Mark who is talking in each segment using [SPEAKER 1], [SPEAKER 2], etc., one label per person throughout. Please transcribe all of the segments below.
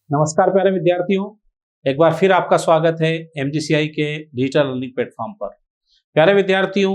[SPEAKER 1] नमस्कार प्यारे विद्यार्थियों, एक बार फिर आपका स्वागत है MGCI के डिजिटल लर्निंग प्लेटफॉर्म पर। प्यारे विद्यार्थियों,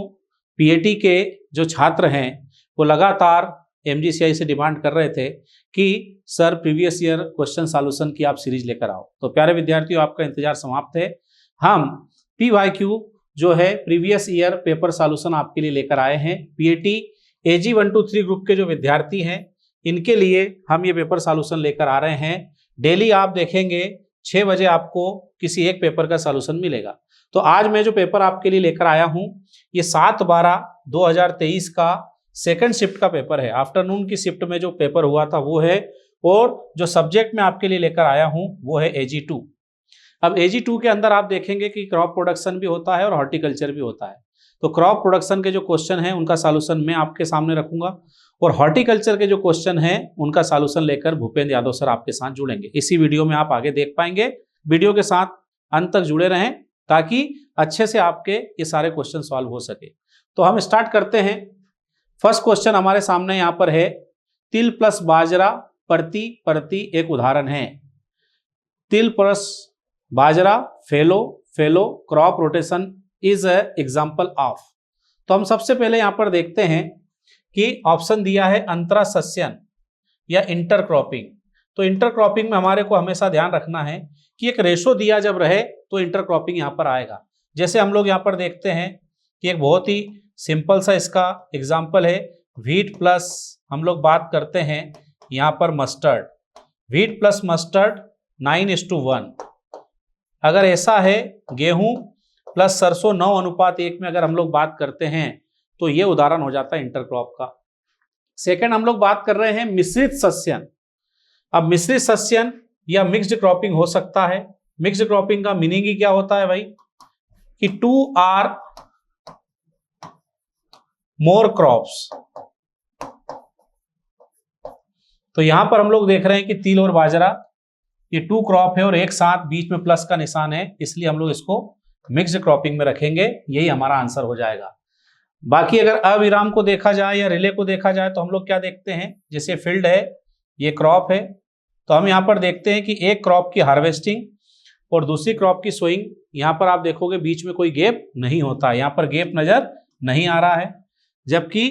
[SPEAKER 1] पीएटी के जो छात्र हैं वो लगातार MGCI से डिमांड कर रहे थे कि sir previous year question solution की आप सीरीज लेकर आओ। तो प्यारे विद्यार्थियों, आपका इंतजार समाप्त है। हम PYQ जो है प्रीवियस ईयर पेपर सॉल्यूशन आपके लिए लेकर आए हैं। पीएटी AG 1 2 3 ग्रुप के जो विद्यार्थी हैं इनके लिए हम ये पेपर सॉल्यूशन लेकर आ रहे हैं। डेली आप देखेंगे 6 बजे आपको किसी एक पेपर का सॉल्यूशन मिलेगा। तो आज मैं जो पेपर आपके लिए लेकर आया हूं ये 7/12/2023 का सेकंड शिफ्ट का पेपर है। आफ्टरनून की शिफ्ट में जो पेपर हुआ था वो है, और जो सब्जेक्ट मैं आपके लिए लेकर आया हूं वो है AG2। अब AG2 के अंदर आप देखेंगे कि क्रॉप प्रोडक्शन भी होता है और हॉर्टिकल्चर भी होता है। तो क्रॉप प्रोडक्शन के जो क्वेश्चन हैं उनका सॉल्यूशन मैं आपके सामने रखूंगा, और हॉर्टिकल्चर के जो क्वेश्चन हैं उनका सॉल्यूशन लेकर भूपेंद्र यादव सर आपके साथ जुड़ेंगे। इसी वीडियो में आप आगे देख पाएंगे। वीडियो के साथ अंत तक जुड़े रहें ताकि अच्छे से आपके ये सारे क्वेश्चन सॉल्व हो सके। तो हम स्टार्ट करते हैं। फर्स्ट क्वेश्चन हमारे सामने यहाँ पर है, तिल प्लस बाजरा प्रति प्रति एक उदाहरण है। तिल plus bajra fellow crop rotation is a example of. तो हम सबसे पहले यहाँ पर देखते हैं कि ऑप्शन दिया है अंतरासस्यन या इंटरक्रॉपिंग। तो इंटरक्रॉपिंग में हमारे को हमेशा ध्यान रखना है कि एक रेशो दिया जब रहे तो इंटरक्रॉपिंग यहाँ पर आएगा। जैसे हम लोग यहाँ पर देखते हैं कि एक बहुत ही सिंपल सा इसका एग्जाम्पल है, व्हीट प्लस हम लोग बात करते हैं यहाँ पर मस्टर्ड। Wheat plus mustard 9:1। अगर ऐसा है गेहूं प्लस सरसों 9:1 में अगर हम लोग बात करते हैं तो ये उदाहरण हो जाता है इंटरक्रॉप का। सेकंड हम लोग बात कर रहे हैं मिश्रित सस्यन। अब मिश्रित सस्यन या मिक्स्ड क्रॉपिंग हो सकता है। मिक्स्ड क्रॉपिंग का मीनिंग ही क्या होता है भाई कि 2 or more क्रॉप्स। तो यहां पर हम लोग देख रहे हैं कि तिल और बाजरा ये 2 क्रॉप है और एक साथ बीच में प्लस का निशान है, इसलिए हम लोग इसको मिक्स्ड क्रॉपिंग में रखेंगे। यही हमारा आंसर हो जाएगा। बाकी अगर अविराम को देखा जाए या रिले को देखा जाए तो हम लोग क्या देखते हैं, जैसे फील्ड है ये क्रॉप है, तो हम यहाँ पर देखते हैं कि एक क्रॉप की हार्वेस्टिंग और दूसरी क्रॉप की सोइंग। यहाँ पर आप देखोगे बीच में कोई गैप नहीं होता, यहाँ पर गैप नजर नहीं आ रहा है। जबकि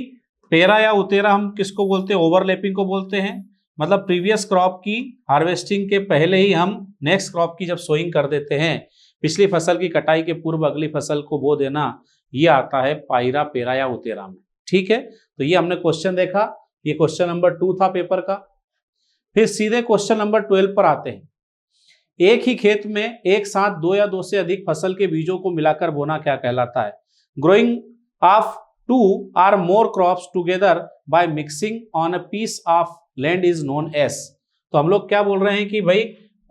[SPEAKER 1] पेरा या उतेरा हम किसको बोलते हैं, ओवरलैपिंग को बोलते हैं। मतलब प्रीवियस क्रॉप की हार्वेस्टिंग के पहले ही हम नेक्स्ट क्रॉप की जब सोइंग कर देते हैं, पिछली फसल की कटाई के पूर्व अगली फसल को बो देना, ये आता है पायरा पेरा या उतेरा में। ठीक है, तो ये हमने क्वेश्चन देखा, ये क्वेश्चन नंबर 2 था पेपर का। फिर सीधे क्वेश्चन नंबर 12 पर आते हैं। एक ही खेत में एक साथ 2 या 2 से अधिक फसल के बीजों को मिलाकर बोना क्या कहलाता है। Growing of 2 or more crops together by mixing on a piece of land is known as। तो हम लोग क्या बोल रहे हैं कि भाई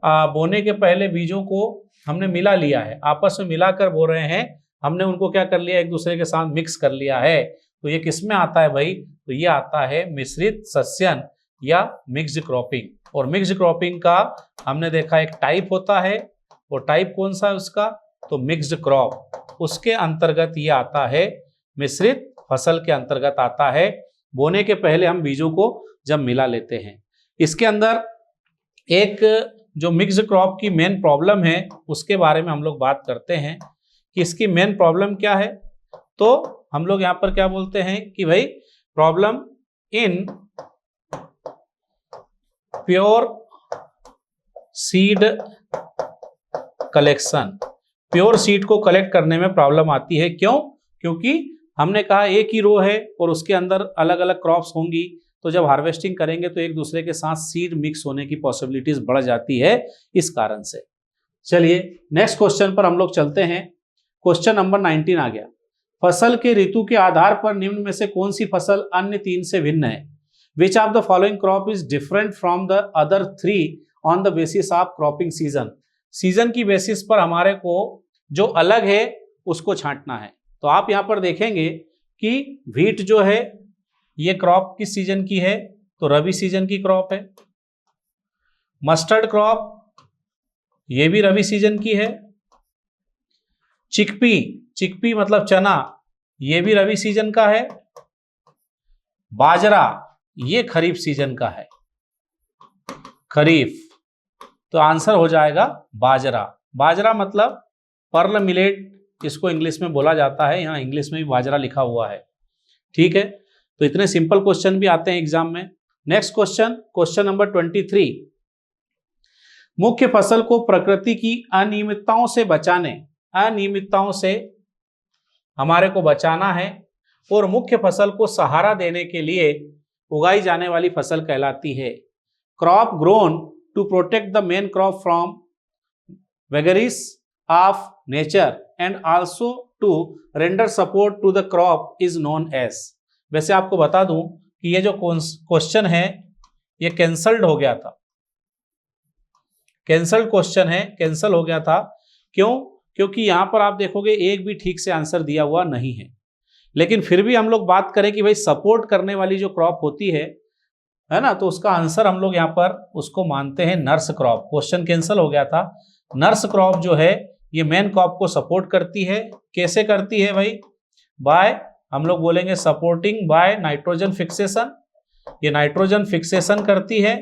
[SPEAKER 1] बोने के पहले बीजों को हमने मिला लिया है, आपस में मिलाकर बोल रहे हैं, हमने उनको क्या कर लिया, एक दूसरे के साथ मिक्स कर लिया है। तो ये किस में आता है भाई, तो ये आता है मिश्रित सस्यन या मिक्स्ड क्रॉपिंग। और मिक्स्ड क्रॉपिंग का हमने देखा एक टाइप होता है, और टाइप कौन सा है उसका, तो मिक्स्ड क्रॉप। उसके अंतर्गत ये आता है, मिश्रित फसल के अंतर्गत आता है। बोने के पहले हम बीजों को जब मिला लेते हैं। इसके अंदर एक जो मिक्स्ड क्रॉप की मेन प्रॉब्लम है उसके बारे में हम लोग बात करते हैं कि इसकी मेन प्रॉब्लम क्या है। तो हम लोग यहाँ पर क्या बोलते हैं कि भाई problem in pure seed collection. Pure seed को कलेक्ट करने में प्रॉब्लम आती है। क्यों? क्योंकि हमने कहा एक ही रो है और उसके अंदर अलग अलग क्रॉप्स होंगी, तो जब हार्वेस्टिंग करेंगे तो एक दूसरे के साथ सीड मिक्स होने की पॉसिबिलिटीज बढ़ जाती है, इस कारण से। चलिए नेक्स्ट क्वेश्चन पर हम लोग चलते हैं। क्वेश्चन नंबर 19 आ गया। फसल के ऋतु के आधार पर निम्न में से कौन सी फसल अन्य 3 से भिन्न है। Which of the following crop is different from the other 3 on the basis of cropping season. Season की बेसिस पर हमारे को जो अलग है उसको छांटना है। तो आप यहाँ पर देखेंगे कि व्हीट जो है ये क्रॉप किस सीजन की है, तो रबी सीजन की क्रॉप है। मस्टर्ड क्रॉप ये भी रबी सीजन की है। चिकपी मतलब चना, ये भी रबी सीजन का है। बाजरा ये खरीफ सीजन का है, खरीफ। तो आंसर हो जाएगा बाजरा। बाजरा मतलब पर्ल मिलेट इसको इंग्लिश में बोला जाता है, यहाँ इंग्लिश में भी बाजरा लिखा हुआ है। ठीक है, तो इतने सिंपल क्वेश्चन भी आते हैं एग्जाम में। Next question, question number 23। मुख्य फसल को प्रकृति की अनियमितताओं से बचाने, अनियमितताओं से हमारे को बचाना है और मुख्य फसल को सहारा देने के लिए उगाई जाने वाली फसल कहलाती है। Crop grown to protect the main crop from vagaries of nature and also to render support to the crop is known as. वैसे आपको बता दूं कि ये जो क्वेश्चन है ये कैंसल्ड हो गया था, कैंसल्ड क्वेश्चन है, कैंसल हो गया था। क्यों? क्योंकि यहां पर आप देखोगे एक भी ठीक से आंसर दिया हुआ नहीं है। लेकिन फिर भी हम लोग बात करें कि भाई सपोर्ट करने वाली जो क्रॉप होती है ना, तो उसका आंसर हम लोग यहाँ पर उसको मानते हैं नर्स क्रॉप। क्वेश्चन कैंसिल हो गया था। नर्स क्रॉप जो है ये मेन क्रॉप को सपोर्ट करती है। कैसे करती है भाई? बाय, हम लोग बोलेंगे सपोर्टिंग बाय नाइट्रोजन फिक्सेशन। ये नाइट्रोजन फिक्सेशन करती है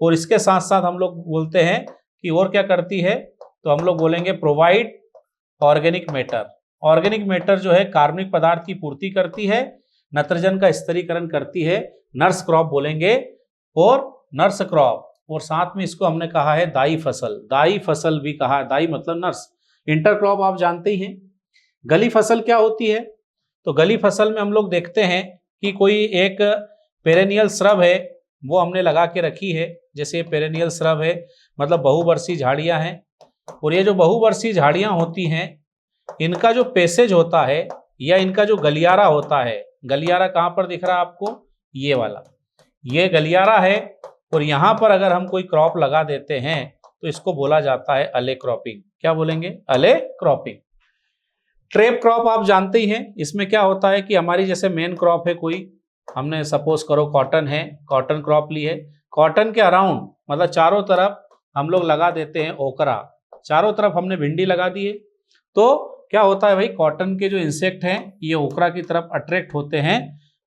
[SPEAKER 1] और इसके साथ साथ हम लोग बोलते हैं कि और क्या करती है, तो हम लोग बोलेंगे provide organic matter. Organic matter जो है कार्बनिक पदार्थ की पूर्ति करती है, नाइट्रोजन का स्थिरीकरण करती है, नर्स क्रॉप बोलेंगे। और नर्स क्रॉप और साथ में इसको हमने कहा है दाई फसल। दाई फसल भी कहा है, दाई मतलब नर्स। इंटर क्रॉप आप जानते ही हैं। गली फसल क्या होती है? तो गली फसल में हम लोग देखते हैं कि कोई एक पेरेनियल श्रब है वो हमने लगा के रखी है। जैसे पेरेनियल श्रब है मतलब बहुवर्षीय झाड़ियां हैं, और ये जो बहुवर्षीय झाड़ियां होती हैं इनका जो पैसेज होता है या इनका जो गलियारा होता है, गलियारा कहाँ पर दिख रहा है आपको? ये वाला, ये गलियारा है। और यहाँ पर अगर हम कोई क्रॉप लगा देते हैं तो इसको बोला जाता है अले क्रॉपिंग। क्या बोलेंगे? अले क्रॉपिंग। ट्रैप क्रॉप आप जानते ही हैं। इसमें क्या होता है कि हमारी जैसे मेन क्रॉप है कोई, हमने सपोज करो कॉटन है, कॉटन क्रॉप ली है, कॉटन के अराउंड मतलब चारों तरफ हम लोग लगा देते हैं ओकरा। चारों तरफ हमने भिंडी लगा दी है, तो क्या होता है भाई, कॉटन के जो इंसेक्ट हैं ये ओकरा की तरफ अट्रैक्ट होते हैं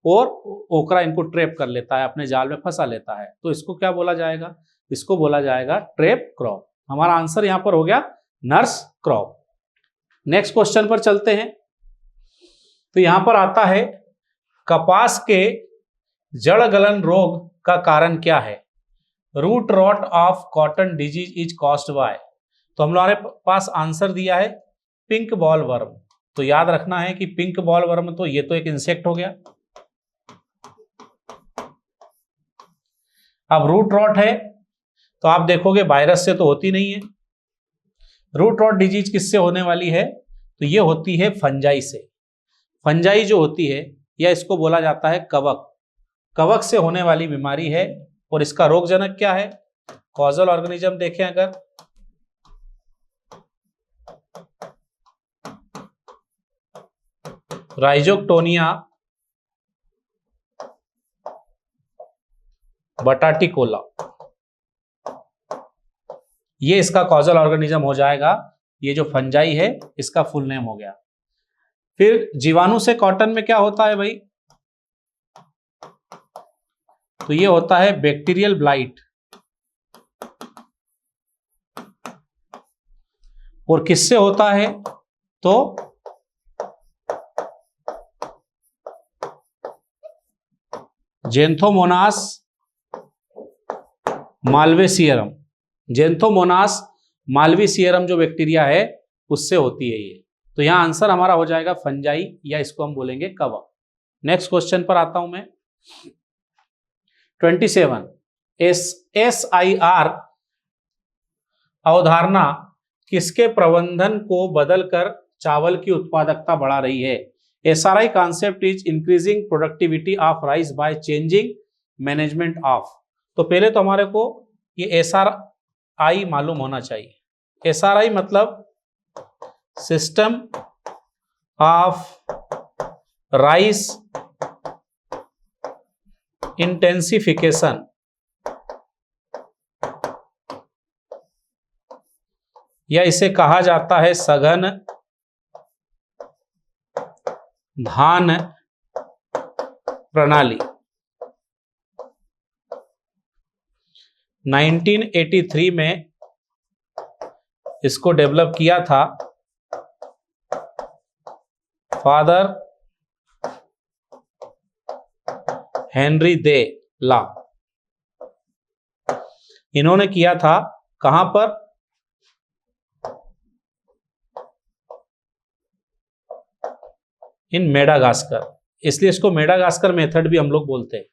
[SPEAKER 1] और ओकरा इनको ट्रैप कर लेता है, अपने जाल में फंसा लेता है। तो इसको क्या बोला जाएगा? इसको बोला जाएगा ट्रैप क्रॉप। हमारा आंसर यहां पर हो गया नर्स क्रॉप। नेक्स्ट क्वेश्चन पर चलते हैं। तो यहां पर आता है कपास के जड़ गलन रोग का कारण क्या है? Root rot of cotton disease is caused by. तो हम लोगों ने पास आंसर दिया है पिंक बॉल वर्म। तो याद रखना है कि पिंक बॉल वर्म तो ये तो एक इंसेक्ट हो गया। अब रूट रॉट है तो आप देखोगे वायरस से तो होती नहीं है। रूट रॉट डिजीज किससे होने वाली है? तो ये होती है फंजाई से। फंजाई जो होती है या इसको बोला जाता है कवक। कवक से होने वाली बीमारी है। और इसका रोगजनक क्या है? कॉजल ऑर्गेनिज्म देखें अगर, राइजोक्टोनिया बटाटिकोला, ये इसका कॉजल ऑर्गेनिज्म हो जाएगा। ये जो फंजाई है इसका फुल नेम हो गया। फिर जीवाणु से कॉटन में क्या होता है भाई? तो ये होता है बैक्टीरियल ब्लाइट। और किससे होता है? तो जेंथोमोनास माल्वेसियरम। जेंथोमोनास माल्वेसियरम जो बैक्टीरिया है उससे होती है ये। तो यहां आंसर हमारा हो जाएगा फंजाई, या इसको हम बोलेंगे कवक। नेक्स्ट क्वेश्चन पर आता हूं मैं। 27 SIR अवधारणा किसके प्रबंधन को बदलकर चावल की उत्पादकता बढ़ा रही है? SRI concept is increasing productivity of rice by changing management of। तो पहले तो हमारे को ये SRI मालूम होना चाहिए। SRI मतलब सिस्टम ऑफ राइस इंटेंसिफिकेशन, या इसे कहा जाता है सघन धान प्रणाली। 1983 में इसको डेवलप किया था फादर हेनरी दे ला। इन्होंने किया था कहां पर? इन मेडागास्कर, इसलिए इसको मेडागास्कर मेथड भी हम लोग बोलते हैं।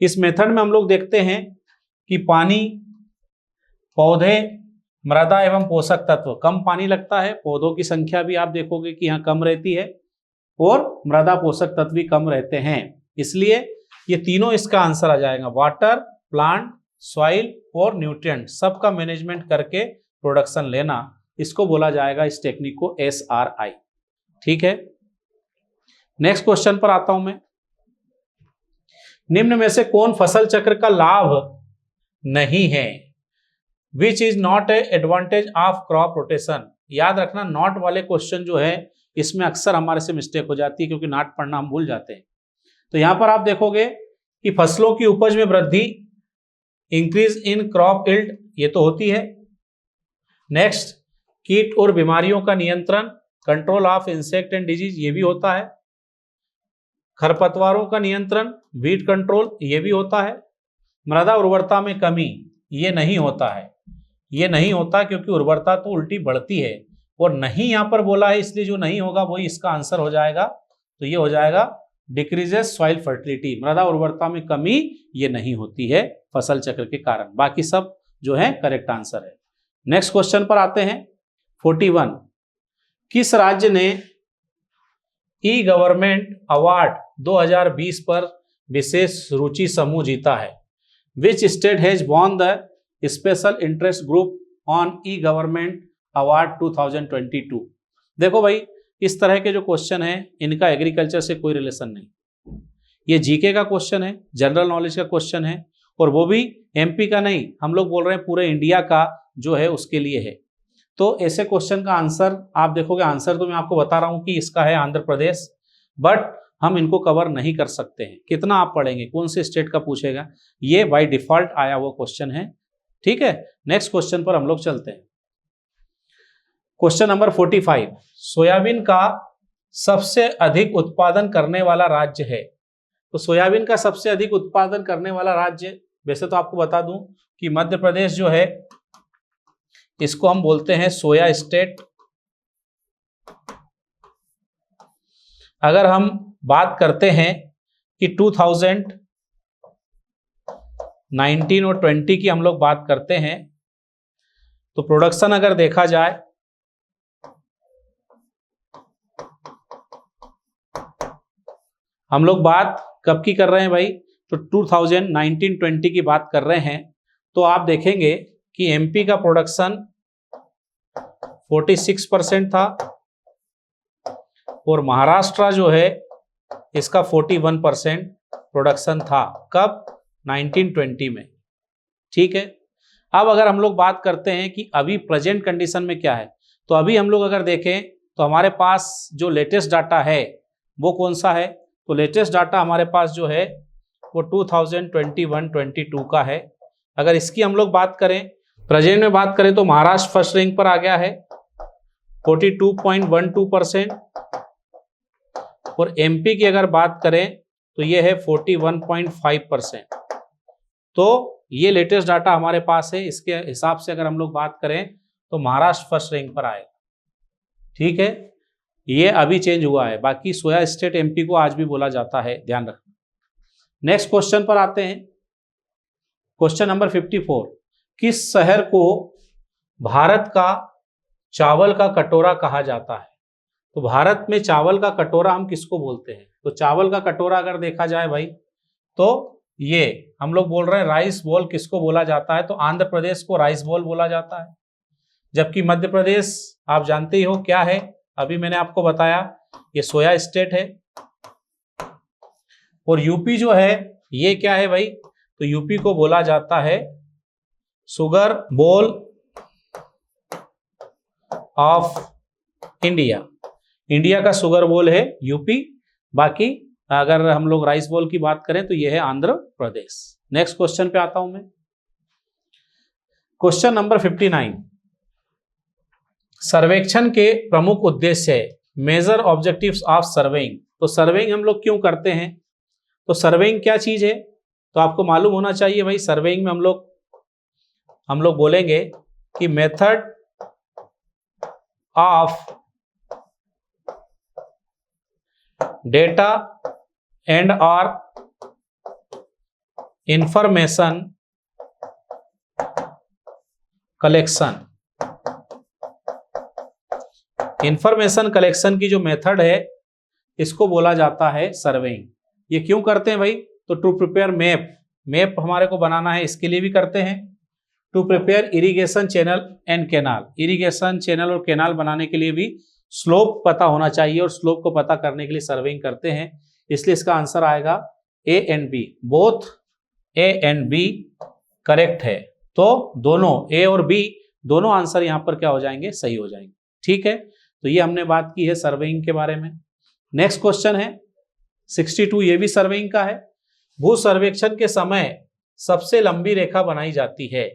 [SPEAKER 1] इस मेथड में हम लोग देखते हैं कि पानी, पौधे, मृदा एवं पोषक तत्व, कम पानी लगता है, पौधों की संख्या भी आप देखोगे कि यहाँ कम रहती है और मृदा पोषक तत्व भी कम रहते हैं। इसलिए ये तीनों इसका आंसर आ जाएगा। वाटर, प्लांट, सॉइल और न्यूट्रिएंट सबका मैनेजमेंट करके प्रोडक्शन लेना, इसको बोला जाएगा, इस टेक्निक को SRI। ठीक है, नेक्स्ट क्वेश्चन पर आता हूं मैं। निम्न में से कौन फसल चक्र का लाभ नहीं है? Which is not a advantage of crop rotation. याद रखना, नॉट वाले क्वेश्चन जो है इसमें अक्सर हमारे से मिस्टेक हो जाती है, क्योंकि नॉट पढ़ना हम भूल जाते हैं। तो यहां पर आप देखोगे कि फसलों की उपज में वृद्धि, इंक्रीज इन क्रॉप यील्ड, ये तो होती है। नेक्स्ट, कीट और बीमारियों का नियंत्रण, control of insect and disease, ये भी होता है। खरपतवारों का नियंत्रण, वीड कंट्रोल, ये भी होता है। मृदा उर्वरता में कमी, ये नहीं होता है, ये नहीं होता, क्योंकि उर्वरता तो उल्टी बढ़ती है, और नहीं यहां पर बोला है, इसलिए जो नहीं होगा वही इसका आंसर हो जाएगा। तो ये हो जाएगा डिक्रीजेस सॉइल फर्टिलिटी, मृदा उर्वरता में कमी ये नहीं होती है फसल चक्र के कारण। बाकी सब जो है करेक्ट आंसर है। नेक्स्ट क्वेश्चन पर आते हैं। 41, किस राज्य ने ई गवर्नमेंट अवार्ड 2020 पर विशेष रुचि समूह जीता है? Which state has won the special interest group on E government award 2022? देखो भाई, इस तरह के जो क्वेश्चन है इनका एग्रीकल्चर से कोई रिलेशन नहीं। ये जीके का क्वेश्चन है, जनरल नॉलेज का क्वेश्चन है, और वो भी एमपी का नहीं, हम लोग बोल रहे हैं पूरे इंडिया का जो है उसके लिए है। तो ऐसे क्वेश्चन का आंसर आप देखोगे, आंसर तो मैं आपको बता रहा हूं कि इसका है आंध्र प्रदेश, बट हम इनको कवर नहीं कर सकते हैं। कितना आप पढ़ेंगे, कौन से स्टेट का पूछेगा, ये बाय डिफॉल्ट आया हुआ क्वेश्चन है। ठीक है, नेक्स्ट क्वेश्चन पर हम लोग चलते हैं। क्वेश्चन नंबर 45, सोयाबीन का सबसे अधिक उत्पादन करने वाला राज्य है? तो सोयाबीन का सबसे अधिक उत्पादन करने वाला राज्य, वैसे तो आपको बता दूं कि मध्य प्रदेश जो है इसको हम बोलते हैं सोया स्टेट। अगर हम बात करते हैं कि 2019 और 20 की हम लोग बात करते हैं, तो प्रोडक्शन अगर देखा जाए हम लोग बात कब की कर रहे हैं भाई, तो 2019-20 की बात कर रहे हैं। तो आप देखेंगे कि एमपी का प्रोडक्शन 46% था और महाराष्ट्र जो है इसका 41% प्रोडक्शन था। कब? 1920 में। ठीक है, अब अगर हम लोग बात करते हैं कि अभी प्रेजेंट कंडीशन में क्या है, तो अभी हम लोग अगर देखें तो हमारे पास जो लेटेस्ट डाटा है वो कौन सा है? तो लेटेस्ट डाटा हमारे पास जो है वो 2021-22 का है। अगर इसकी हम लोग बात करें, प्रेजेंट में बात करें, तो महाराष्ट्र फर्स्ट रैंक पर आ गया है 42.12%, और एमपी की अगर बात करें तो ये है 41.5%। तो ये लेटेस्ट डाटा हमारे पास है, इसके हिसाब से अगर हम लोग बात करें तो महाराष्ट्र फर्स्ट रैंक पर आएगा। ठीक है, ये अभी चेंज हुआ है, बाकी सोया स्टेट एमपी को आज भी बोला जाता है, ध्यान रखना। नेक्स्ट क्वेश्चन पर आते हैं। क्वेश्चन नंबर 54, किस शहर को भारत का चावल का कटोरा कहा जाता है? तो भारत में चावल का कटोरा हम किसको बोलते हैं? तो चावल का कटोरा अगर देखा जाए भाई, तो ये हम लोग बोल रहे हैं राइस बॉल किसको बोला जाता है? तो आंध्र प्रदेश को राइस बॉल बोला जाता है। जबकि मध्य प्रदेश आप जानते ही हो क्या है, अभी मैंने आपको बताया ये सोया स्टेट है। और यूपी जो है ये क्या है भाई? तो यूपी को बोला जाता है sugar bowl of India. India का शुगर बोल है यूपी। बाकी अगर हम लोग राइस बोल की बात करें तो यह है आंध्र प्रदेश। नेक्स्ट क्वेश्चन पे आता हूं मैं। क्वेश्चन नंबर 59, सर्वेक्षण के प्रमुख उद्देश्य है, मेजर ऑब्जेक्टिव्स ऑफ सर्वेइंग। तो सर्वेइंग हम लोग क्यों करते हैं, तो सर्वेइंग क्या चीज है, तो आपको मालूम होना चाहिए भाई। सर्वेइंग में हम लोग बोलेंगे कि मेथड ऑफ डेटा एंड और इंफॉर्मेशन कलेक्शन। इंफॉर्मेशन कलेक्शन की जो मेथड है इसको बोला जाता है सर्वेइंग। ये क्यों करते हैं भाई, तो टू प्रिपेयर मैप हमारे को बनाना है, इसके लिए भी करते हैं। To prepare irrigation channel and canal, irrigation channel और कैनाल बनाने के लिए भी स्लोप पता होना चाहिए, और स्लोप को पता करने के लिए सर्वेइंग करते हैं। इसलिए इसका आंसर आएगा A and B, both A and B correct है। तो दोनों ए और बी दोनों आंसर यहां पर क्या हो जाएंगे, सही हो जाएंगे। ठीक है, तो ये हमने बात की है सर्वेइंग के बारे में। नेक्स्ट क्वेश्चन है 62, ये भी सर्वेइंग का है। भू सर्वेक्षण के समय सबसे लंबी रेखा बनाई जाती है,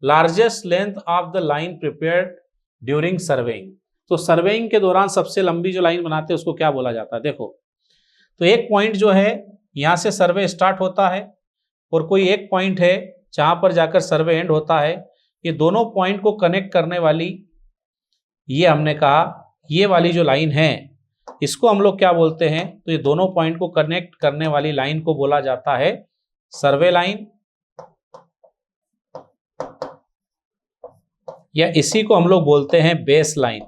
[SPEAKER 1] largest length of the line prepared during surveying. तो सर्वेइंग के दौरान सबसे लंबी जो लाइन बनाते हैं उसको क्या बोला जाता है। देखो, तो एक पॉइंट जो है यहां से सर्वे स्टार्ट होता है, और कोई एक पॉइंट है जहां पर जाकर सर्वे एंड होता है। ये दोनों पॉइंट को कनेक्ट करने वाली, ये हमने कहा ये वाली जो लाइन है इसको हम लोग क्या बोलते हैं, तो ये दोनों पॉइंट को कनेक्ट करने वाली लाइन को बोला जाता है सर्वे लाइन, या इसी को हम लोग बोलते हैं बेस लाइन।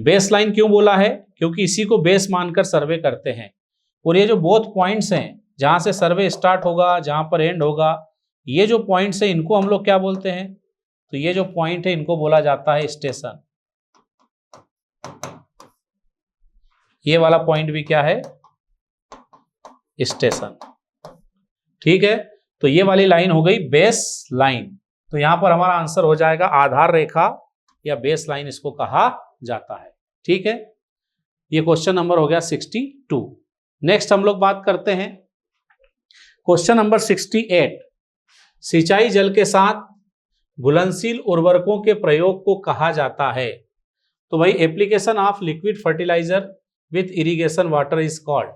[SPEAKER 1] बेस लाइन क्यों बोला है, क्योंकि इसी को बेस मानकर सर्वे करते हैं। और ये जो बोथ पॉइंट्स हैं जहां से सर्वे स्टार्ट होगा जहां पर एंड होगा, ये जो पॉइंट्स हैं इनको हम लोग क्या बोलते हैं, तो ये जो पॉइंट है इनको बोला जाता है स्टेशन। ये वाला पॉइंट भी क्या है, स्टेशन। ठीक है, तो ये वाली लाइन हो गई बेस लाइन। तो यहां पर हमारा आंसर हो जाएगा आधार रेखा, या बेस लाइन इसको कहा जाता है। ठीक है, ये क्वेश्चन नंबर हो गया 62। नेक्स्ट हम लोग बात करते हैं क्वेश्चन नंबर 68, सिंचाई जल के साथ घुलनशील उर्वरकों के प्रयोग को कहा जाता है। तो भाई application of liquid fertilizer with irrigation water is called.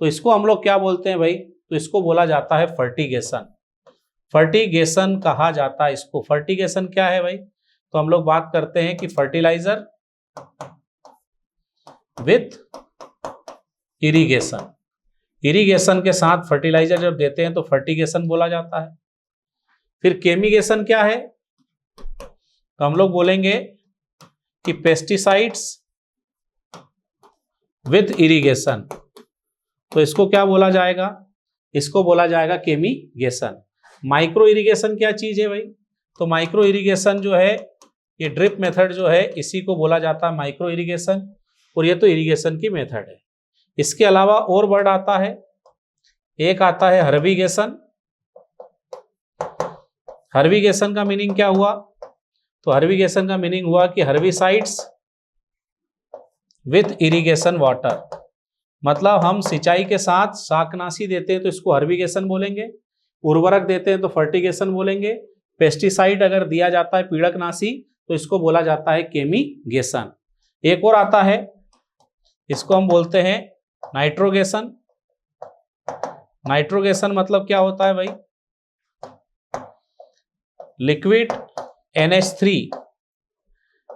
[SPEAKER 1] तो इसको हम लोग क्या बोलते हैं भाई, तो इसको बोला जाता है फर्टिगेशन। फर्टिगेशन कहा जाता है इसको। फर्टिगेशन क्या है भाई, तो हम लोग बात करते हैं कि फर्टिलाइजर विथ इरिगेशन, इरिगेशन के साथ फर्टिलाइजर जब देते हैं तो फर्टिगेशन बोला जाता है। फिर केमिगेशन क्या है, तो हम लोग बोलेंगे कि पेस्टिसाइड्स विथ इरिगेशन। तो इसको क्या बोला जाएगा, इसको बोला जाएगा केमिगेशन। माइक्रो इरिगेशन क्या चीज है भाई, तो माइक्रो इरिगेशन जो है ये ड्रिप मेथड जो है इसी को बोला जाता है माइक्रो इरिगेशन, और ये तो इरिगेशन की मेथड है। इसके अलावा और वर्ड आता है, एक आता है हर्बिगेशन। हर्बिगेशन का मीनिंग क्या हुआ, तो हर्बिगेशन का मीनिंग हुआ कि हर्बिसाइड्स विथ इरिगेशन वाटर। मतलब हम सिंचाई के साथ शाकनाशी देते हैं तो इसको हर्बिगेशन बोलेंगे, उर्वरक देते हैं तो फर्टिगेशन बोलेंगे, पेस्टिसाइड अगर दिया जाता है पीड़कनाशी तो इसको बोला जाता है केमिगेशन। एक और आता है, इसको हम बोलते हैं नाइट्रोगेशन। नाइट्रोगेशन मतलब क्या होता है भाई, लिक्विड NH3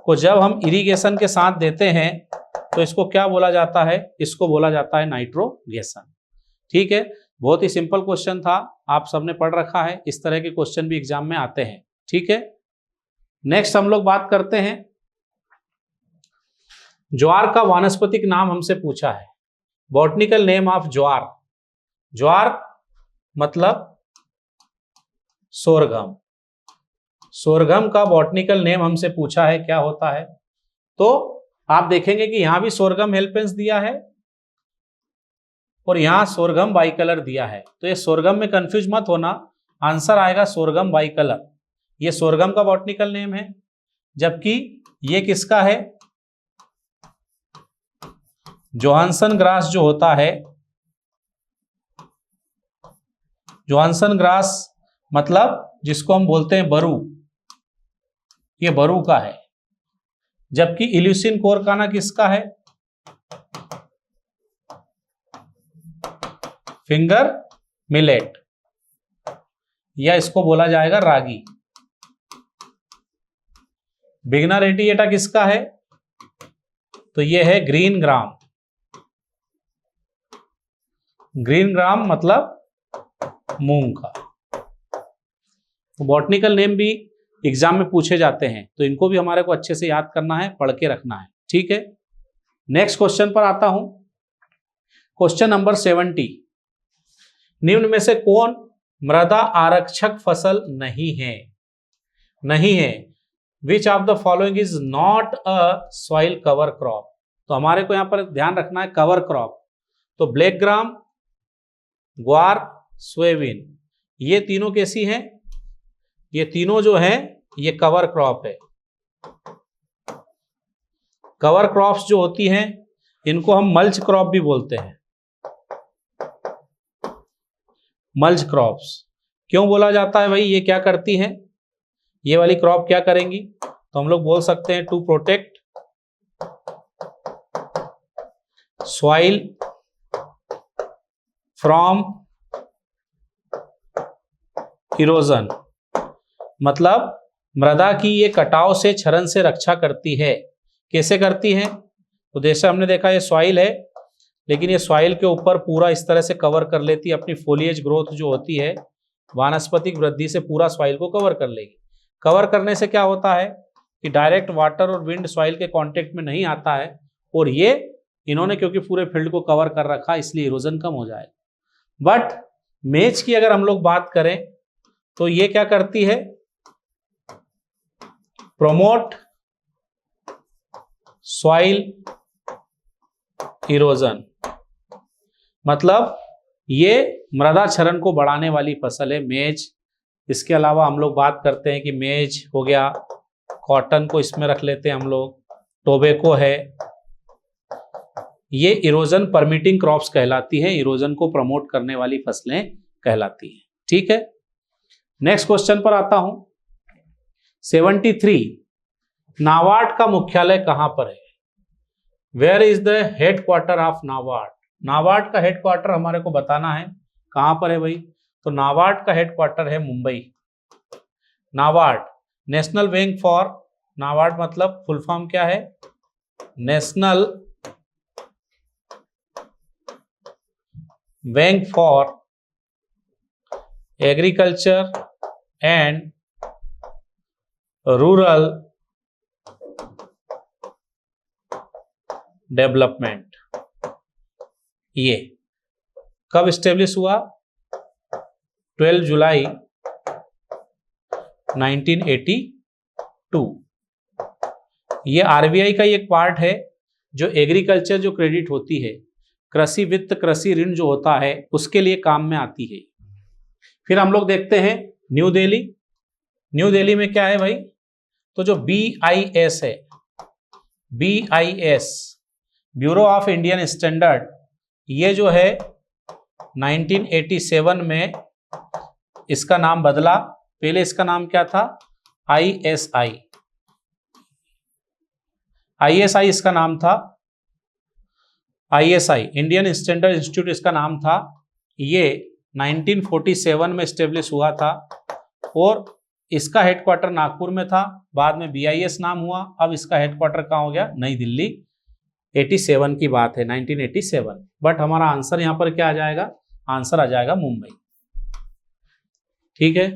[SPEAKER 1] को जब हम इरिगेशन के साथ देते हैं तो इसको क्या बोला जाता है, इसको बोला जाता है नाइट्रोगेशन। ठीक है, बहुत ही सिंपल क्वेश्चन था, आप सबने पढ़ रखा है, इस तरह के क्वेश्चन भी एग्जाम में आते हैं। ठीक है, नेक्स्ट हम लोग बात करते हैं, ज्वार का वानस्पतिक नाम हमसे पूछा है, बॉटनिकल नेम ऑफ ज्वार। ज्वार मतलब सोरगम। सोरगम का बॉटनिकल नेम हमसे पूछा है, क्या होता है, तो आप देखेंगे कि यहां भी सोरगम हेल्पेंस दिया है और यहां सोरगम बाइकलर दिया है। तो ये सोरगम में कंफ्यूज मत होना, आंसर आएगा सोरगम बाइकलर। ये सोरगम का बॉटनिकल नेम है, जबकि ये किसका है, जोहानसन ग्रास जो होता है, जोहानसन ग्रास मतलब जिसको हम बोलते हैं बरू, ये बरू का है, जबकि इल्यूसिन कोरकाना किसका है? फिंगर मिलेट, या इसको बोला जाएगा रागी। बिगनर रेडिएटा किसका है? तो ये है ग्रीन ग्राम। ग्रीन ग्राम मतलब मूंग का। तो बॉटनिकल नेम भी एग्जाम में पूछे जाते हैं, तो इनको भी हमारे को अच्छे से याद करना है, पढ़ के रखना है, ठीक है। नेक्स्ट क्वेश्चन पर आता हूं। क्वेश्चन नंबर 70, निम्न में से कौन मृदा आरक्षक फसल नहीं है? नहीं है। Which of the following is not a soil cover crop? तो हमारे को यहां पर ध्यान रखना है कवर क्रॉप। तो ब्लैक ग्राम, ग्वार, सोयाबीन, ये तीनों कैसी हैं? ये तीनों जो हैं ये कवर क्रॉप है। कवर क्रॉप्स जो होती हैं इनको हम मल्च क्रॉप भी बोलते हैं। मल्च क्रॉप्स क्यों बोला जाता है भाई? ये क्या करती हैं? ये वाली क्रॉप क्या करेंगी? तो हम लोग बोल सकते हैं to protect soil from erosion, मतलब मृदा की ये कटाव से, क्षरण से रक्षा करती है। कैसे करती है? तो जैसे हमने देखा ये सॉइल है, लेकिन ये सॉइल के ऊपर पूरा इस तरह से कवर कर लेती है। अपनी फोलिएज ग्रोथ जो होती है, वानस्पतिक वृद्धि से पूरा सॉइल को कवर कर लेगी। कवर करने से क्या होता है कि डायरेक्ट वाटर और विंड सॉइल के कांटेक्ट में नहीं आता है, और ये इन्होंने क्योंकि पूरे फील्ड को कवर कर रखा, इसलिए इरोजन कम हो जाएगा। बट मेज की अगर हम लोग बात करें तो ये क्या करती है? प्रोमोट सॉइल इरोजन, मतलब ये मृदा क्षरण को बढ़ाने वाली फसल है मेज। इसके अलावा हम लोग बात करते हैं कि मेज हो गया, कॉटन को इसमें रख लेते हैं हम लोग, टोबैको है, ये इरोजन परमिटिंग क्रॉप्स कहलाती है, इरोजन को प्रमोट करने वाली फसलें कहलाती हैं, ठीक है। नेक्स्ट क्वेश्चन पर आता हूं। 73, नाबार्ड का मुख्यालय कहां पर है? Where is the headquarter of NABARD? NABARD का हेडक्वार्टर हमारे को बताना है, कहां पर है भाई? तो नाबार्ड का हेडक्वार्टर है Mumbai. NABARD national bank for, NABARD मतलब फुल फॉर्म क्या है? National bank for agriculture and rural development. ये कब स्टेब्लिश हुआ? 12 जुलाई 1982। ये आरबीआई का एक पार्ट है जो एग्रीकल्चर जो क्रेडिट होती है, कृषि वित्त, कृषि ऋण जो होता है, उसके लिए काम में आती है। फिर हम लोग देखते हैं न्यू दिल्ली। न्यू दिल्ली में क्या है भाई? तो जो BIS है, BIS bureau of Indian standard, ये जो है 1987 में इसका नाम बदला। पहले इसका नाम क्या था? ISI इसका नाम था। ISI इंडियन स्टैंडर्ड इंस्टीट्यूट इसका नाम था। ये 1947 में स्टेब्लिश हुआ था और इसका हेडक्वार्टर नागपुर में था। बाद में BIS नाम हुआ। अब इसका हेडक्वार्टर कहाँ हो गया? नई दिल्ली। 87 की बात है, 1987। बट हमारा आंसर यहां पर क्या आ जाएगा? आंसर आ जाएगा मुंबई, ठीक है।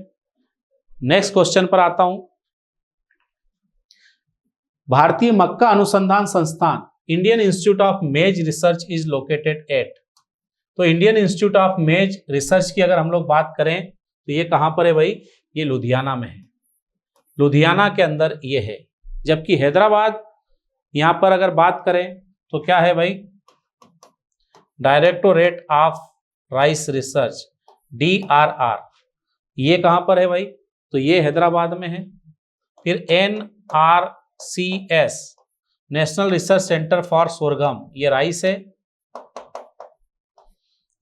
[SPEAKER 1] नेक्स्ट क्वेश्चन पर आता हूं। भारतीय मक्का अनुसंधान संस्थान, Indian Institute of Maize Research is located at. तो Indian Institute of Maize Research की अगर हम लोग बात करें तो ये कहां पर है भाई? ये लुधियाना में है। लुधियाना के अंदर ये है। जबकि हैदराबाद, यहां पर अगर बात करें तो क्या है भाई? Directorate of rice research, DRR, ये कहां पर है भाई? तो ये हैदराबाद में है। फिर NRCS, national research centre for sorghum, ये राइस है।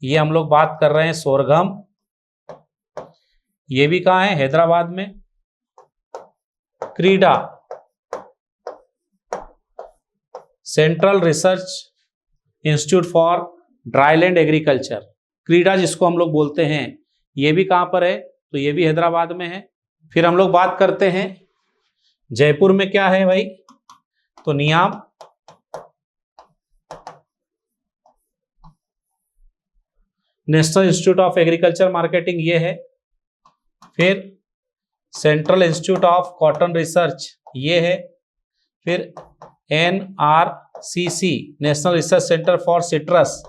[SPEAKER 1] ये हम लोग बात कर रहे हैं सोरगम, ये भी कहां है? हैदराबाद में। क्रीडा, central research institute for dryland agriculture, क्रीडा जिसको हम लोग बोलते हैं, ये भी कहां पर है? तो ये भी हैदराबाद में है। फिर हम लोग बात करते हैं जयपुर में क्या है भाई? तो NIAM, National Institute of Agriculture Marketing ये है। फिर Central Institute of Cotton Research ये है। फिर NRCC, National research centre for Citrus,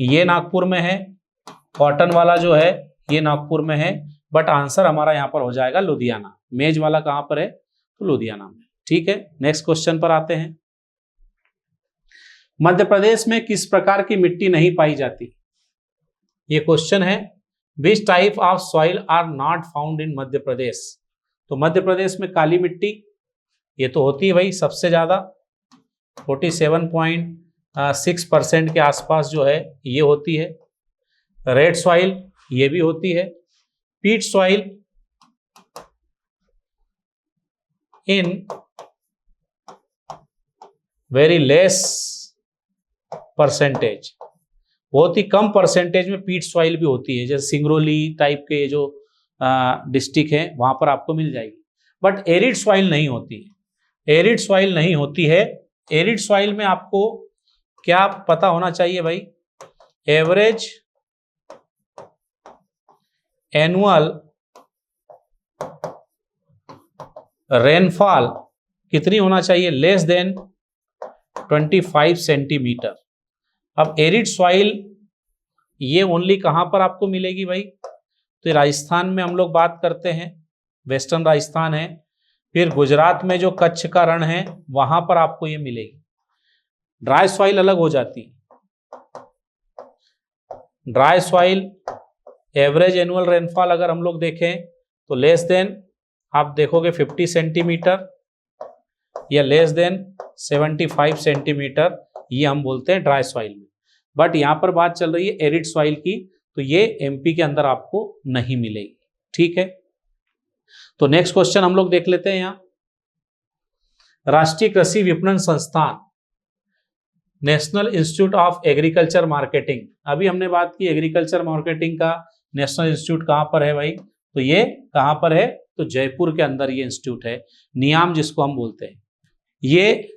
[SPEAKER 1] ये नागपुर में है। कॉटन वाला जो है ये नागपुर में है, बट आंसर हमारा यहां पर हो जाएगा लुधियाना। मेज वाला कहां पर है? तो लुधियाना में। ठीक है, नेक्स्ट क्वेश्चन पर आते हैं। मध्य प्रदेश में किस प्रकार की मिट्टी नहीं पाई जाती? ये क्वेश्चन है। Which type of soil are not found in Madhya Pradesh? तो मध्य प्रदेश में काली मिट्टी ये तो होती है भाई सबसे ज्यादा, 47.6% के आसपास जो है ये होती है। रेड सॉइल ये भी होती है। पीट soil in very less percentage, बहुत ही कम परसेंटेज में पीट सॉइल भी होती है। जैसे सिंगरौली टाइप के जो डिस्ट्रिक्ट है वहां पर आपको मिल जाएगी, बट एरिड सॉइल नहीं होती है। एरिड सॉइल नहीं होती है। एरिड सॉइल में आपको क्या पता होना चाहिए भाई? एवरेज एनुअल रेनफॉल कितनी होना चाहिए? Less than 25 centimetre. अब एरिड सॉइल ये ओनली कहां पर आपको मिलेगी भाई? तो राजस्थान में हम लोग बात करते हैं, वेस्टर्न राजस्थान है। फिर गुजरात में जो कच्छ का रण है वहां पर आपको ये मिलेगी। ड्राई सॉइल अलग हो जाती है। Dry soil average annual rainfall अगर हम लोग देखें तो लेस देन, आप देखोगे 50 सेंटीमीटर या लेस देन 75 सेंटीमीटर, ये हम बोलते हैं ड्राई सॉइल में। बट यहां पर बात चल रही है एरिड सॉइल की, तो ये एमपी के अंदर आपको नहीं मिलेगी। ठीक है, तो नेक्स्ट क्वेश्चन हम लोग देख लेते हैं। यहां राष्ट्रीय कृषि विपणन संस्थान, national Institute of Agriculture marketing, अभी हमने बात की एग्रीकल्चर मार्केटिंग का नेशनल इंस्टीट्यूट कहां पर है भाई? तो ये कहां पर है? तो जयपुर के अंदर ये इंस्टीट्यूट है, नियाम जिसको हम बोलते हैं। ये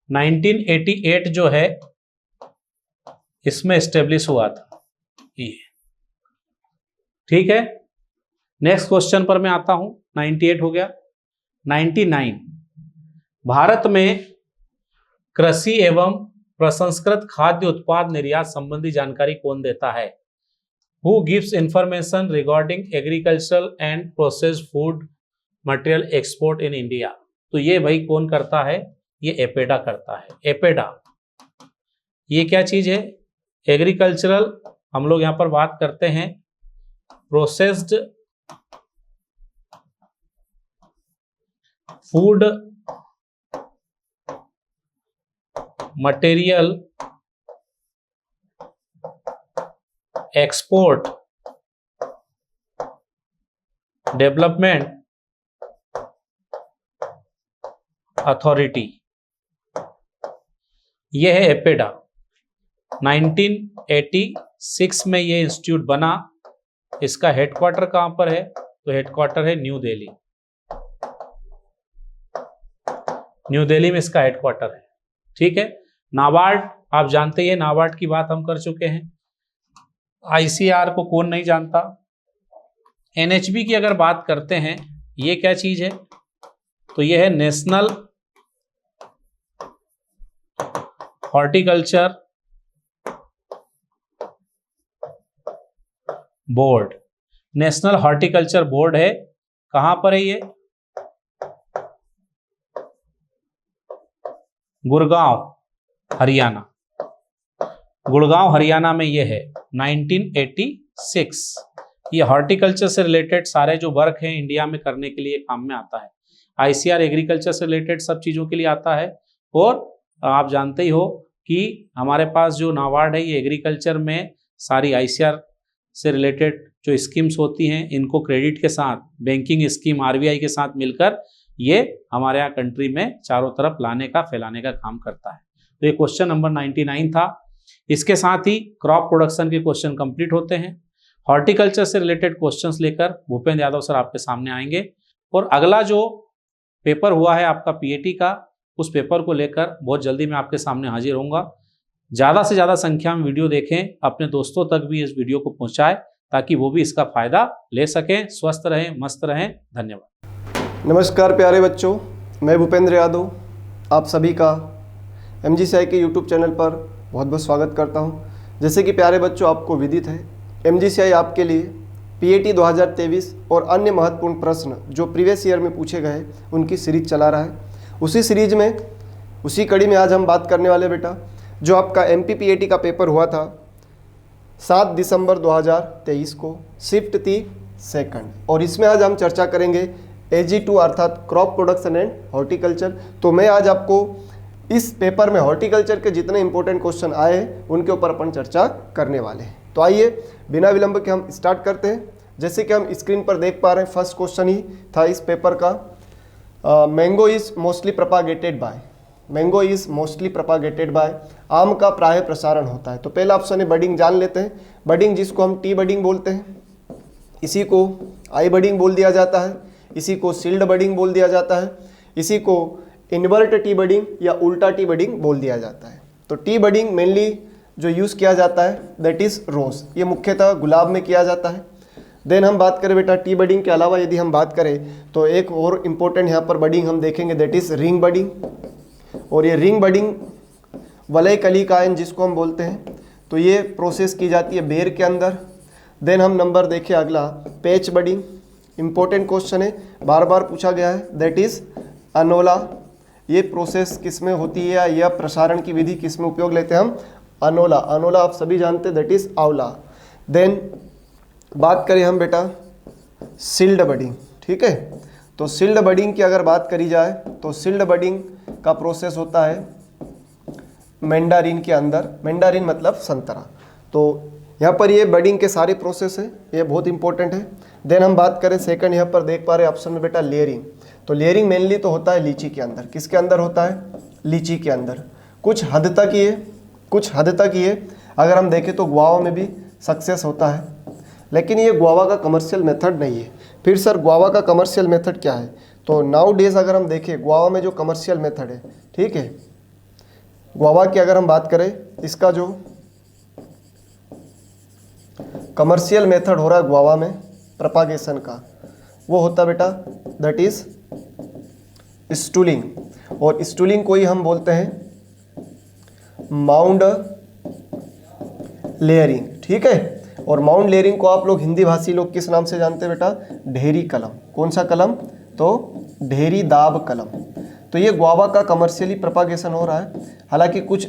[SPEAKER 1] 1988 जो है इसमें एस्टेब्लिश हुआ था ये। ठीक है, नेक्स्ट क्वेश्चन पर मैं आता हूं। 98 हो गया। 99, भारत में कृषि एवं प्रसंस्कृत खाद्य उत्पाद निर्यात संबंधी जानकारी कौन देता है? Who gives information regarding agricultural and processed food material export in India? तो ये भाई कौन करता है? ये एपेडा करता है। एपेडा ये क्या चीज है? एग्रीकल्चरल, हम लोग यहां पर बात करते हैं processed food material export development authority, यह है एपेडा। 1986 में यह इंस्टीट्यूट बना। इसका हेडक्वार्टर कहां पर है? तो हेडक्वार्टर है न्यू दिल्ली। न्यू दिल्ली में इसका हेडक्वार्टर है। ठीक है, नाबार्ड आप जानते हैं, नाबार्ड की बात हम कर चुके हैं। आईसीआर को कौन नहीं जानता। एनएचबी की अगर बात करते हैं, ये क्या चीज है? तो ये है national horticulture board. National horticulture board है। कहां पर है ये? गुड़गांव हरियाणा। गुड़गांव हरियाणा में ये है। 1986 ये हॉर्टिकल्चर से रिलेटेड सारे जो वर्क हैं इंडिया में करने के लिए काम में आता है। आईसीआर एग्रीकल्चर से रिलेटेड सब चीज़ों के लिए आता है। और आप जानते ही हो कि हमारे पास जो नाबार्ड है ये एग्रीकल्चर में सारी आईसीआर से रिलेटेड जो स्कीम्स होती हैं, इनको क्रेडिट के साथ बैंकिंग स्कीम आरबीआई के साथ मिलकर ये हमारे यहाँ कंट्री में चारों तरफ लाने का, फैलाने का काम करता है। तो ये क्वेश्चन नंबर 99 था। इसके साथ ही क्रॉप प्रोडक्शन के क्वेश्चन कंप्लीट होते हैं। हॉर्टिकल्चर से रिलेटेड क्वेश्चंस लेकर भूपेंद्र यादव सर आपके सामने आएंगे और अगला जो पेपर हुआ है आपका पीएटी का, उस पेपर को लेकर बहुत जल्दी मैं आपके सामने हाजिर होऊंगा। ज़्यादा से ज़्यादा संख्या में वीडियो देखें, अपने दोस्तों तक भी इस वीडियो को पहुंचाएं ताकि वो भी इसका फ़ायदा ले सकें। स्वस्थ रहें, मस्त रहें। धन्यवाद।
[SPEAKER 2] नमस्कार प्यारे बच्चों, मैं भूपेंद्र यादव आप सभी का एमजीसीआई के यूट्यूब चैनल पर बहुत बहुत स्वागत करता हूं। जैसे कि प्यारे बच्चों आपको विदित है, एमजीसीआई आपके लिए पीएटी 2023 और अन्य महत्वपूर्ण प्रश्न जो प्रीवियस ईयर में पूछे गए उनकी सीरीज चला रहा है। उसी सीरीज में, उसी कड़ी में आज हम बात करने वाले बेटा जो आपका एमपी पीएटी का पेपर हुआ था 7 दिसंबर 2023 को, शिफ्ट थी सेकंड, और इसमें आज हम चर्चा करेंगे AG2 अर्थात क्रॉप प्रोडक्शन एंड हॉर्टिकल्चर। तो मैं आज आपको इस पेपर में हॉर्टिकल्चर के जितने इंपॉर्टेंट क्वेश्चन आए हैं उनके ऊपर अपन चर्चा करने वाले हैं। तो आइए बिना विलंब के हम स्टार्ट करते हैं। जैसे कि हम स्क्रीन पर देख पा रहे हैं, फर्स्ट क्वेश्चन ही था इस पेपर का, mango is mostly propagated by, mango is mostly propagated by, आम का प्राय प्रसारण होता है। तो पहला ऑप्शन है बडिंग, जान लेते हैं। बडिंग जिसको हम टी बडिंग बोलते हैं, इसी को आई बडिंग बोल दिया जाता है, इसी को सील्ड बडिंग बोल दिया जाता है, इसी को इन्वर्ट टी बडिंग या उल्टा टी बडिंग बोल दिया जाता है। तो टी बडिंग मेनली जो यूज़ किया जाता है दैट इज़ रोज, ये मुख्यतः गुलाब में किया जाता है। देन हम बात करें बेटा टी बडिंग के अलावा यदि हम बात करें तो एक और इम्पोर्टेंट यहाँ पर बडिंग हम देखेंगे दैट इज़ रिंग बडिंग, और ये रिंग बडिंग वलय कलिकायन जिसको हम बोलते हैं, तो ये प्रोसेस की जाती है बेर के अंदर। देन हम नंबर देखें अगला पैच बडिंग, इम्पोर्टेंट क्वेश्चन है, बार बार पूछा गया है, दैट इज़ अनोला। ये प्रोसेस किस में होती है या प्रसारण की विधि किस में उपयोग लेते हैं हम, अनोला। अनोला आप सभी जानते हैं दैट इज़ आंवला। देन बात करें हम बेटा सील्ड बडिंग, ठीक है। तो सील्ड बडिंग की अगर बात करी जाए तो सील्ड बडिंग का प्रोसेस होता है मैंडारिन के अंदर, मैंडारिन मतलब संतरा। तो यहाँ पर ये बडिंग के सारे प्रोसेस है, ये बहुत इंपॉर्टेंट है। देन हम बात करें सेकंड, यहाँ पर देख पा रहे ऑप्शन में बेटा लेयरिंग। तो लेयरिंग मेनली तो होता है लीची के अंदर, किसके अंदर होता है, लीची के अंदर। कुछ हद तक ये अगर हम देखें तो गुआवा में भी सक्सेस होता है, लेकिन ये गुआवा का कमर्शियल मेथड नहीं है। फिर सर गुआवा का कमर्शियल मेथड क्या है, तो नाउ डेज अगर हम देखें गुआवा में जो कमर्शियल मेथड है, ठीक है, गुआवा की अगर हम बात करें, इसका जो कमर्शियल मेथड हो रहा है गुआवा में प्रोपागेशन का, वो होता बेटा दैट इज स्टूलिंग, और स्टूलिंग को ही हम बोलते हैं माउंड लेयरिंग, ठीक है। और माउंड लेयरिंग को आप लोग हिंदी भाषी लोग किस नाम से जानते हैं बेटा, ढेरी कलम। कौन सा कलम, तो ढेरी दाब कलम। तो ये गुआवा का कमर्शियली प्रोपागेशन हो रहा है। हालांकि कुछ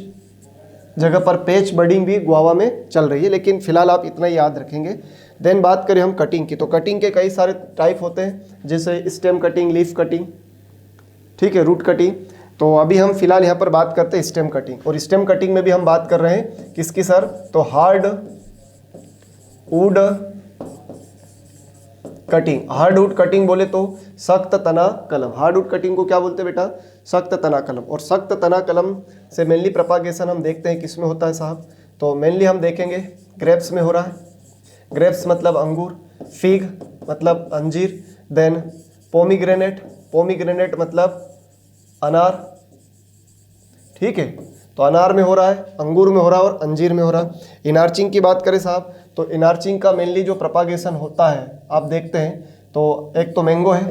[SPEAKER 2] जगह पर पेच बडिंग भी गुआवा में चल रही है, लेकिन फिलहाल आप इतना ही याद रखेंगे। देन बात करें हम कटिंग की, तो कटिंग के कई सारे टाइप होते हैं, जैसे स्टेम कटिंग, लीफ कटिंग, ठीक है, रूट कटिंग। तो अभी हम फिलहाल यहाँ पर बात करते हैं स्टेम कटिंग, और स्टेम कटिंग में भी हम बात कर रहे हैं किसकी सर, तो hard would cutting. Hard would cutting बोले तो सख्त तना कलम, हार्ड वुड कटिंग को क्या बोलते हैं बेटा, सख्त तना कलम। और सख्त तना कलम से मेनली प्रोपागेशन हम देखते हैं किस में होता है साहब, तो मेनली हम देखेंगे ग्रेप्स में हो रहा है, ग्रेप्स मतलब अंगूर, फिग मतलब अंजीर, देन पोमीग्रेनेट, पोमीग्रेनेट मतलब अनार, ठीक है। तो अनार में हो रहा है, अंगूर में हो रहा है और अंजीर में हो रहा है। इनार्चिंग की बात करें साहब, तो इनार्चिंग का मेनली जो प्रोपागेशन होता है आप देखते हैं, तो एक तो मैंगो है,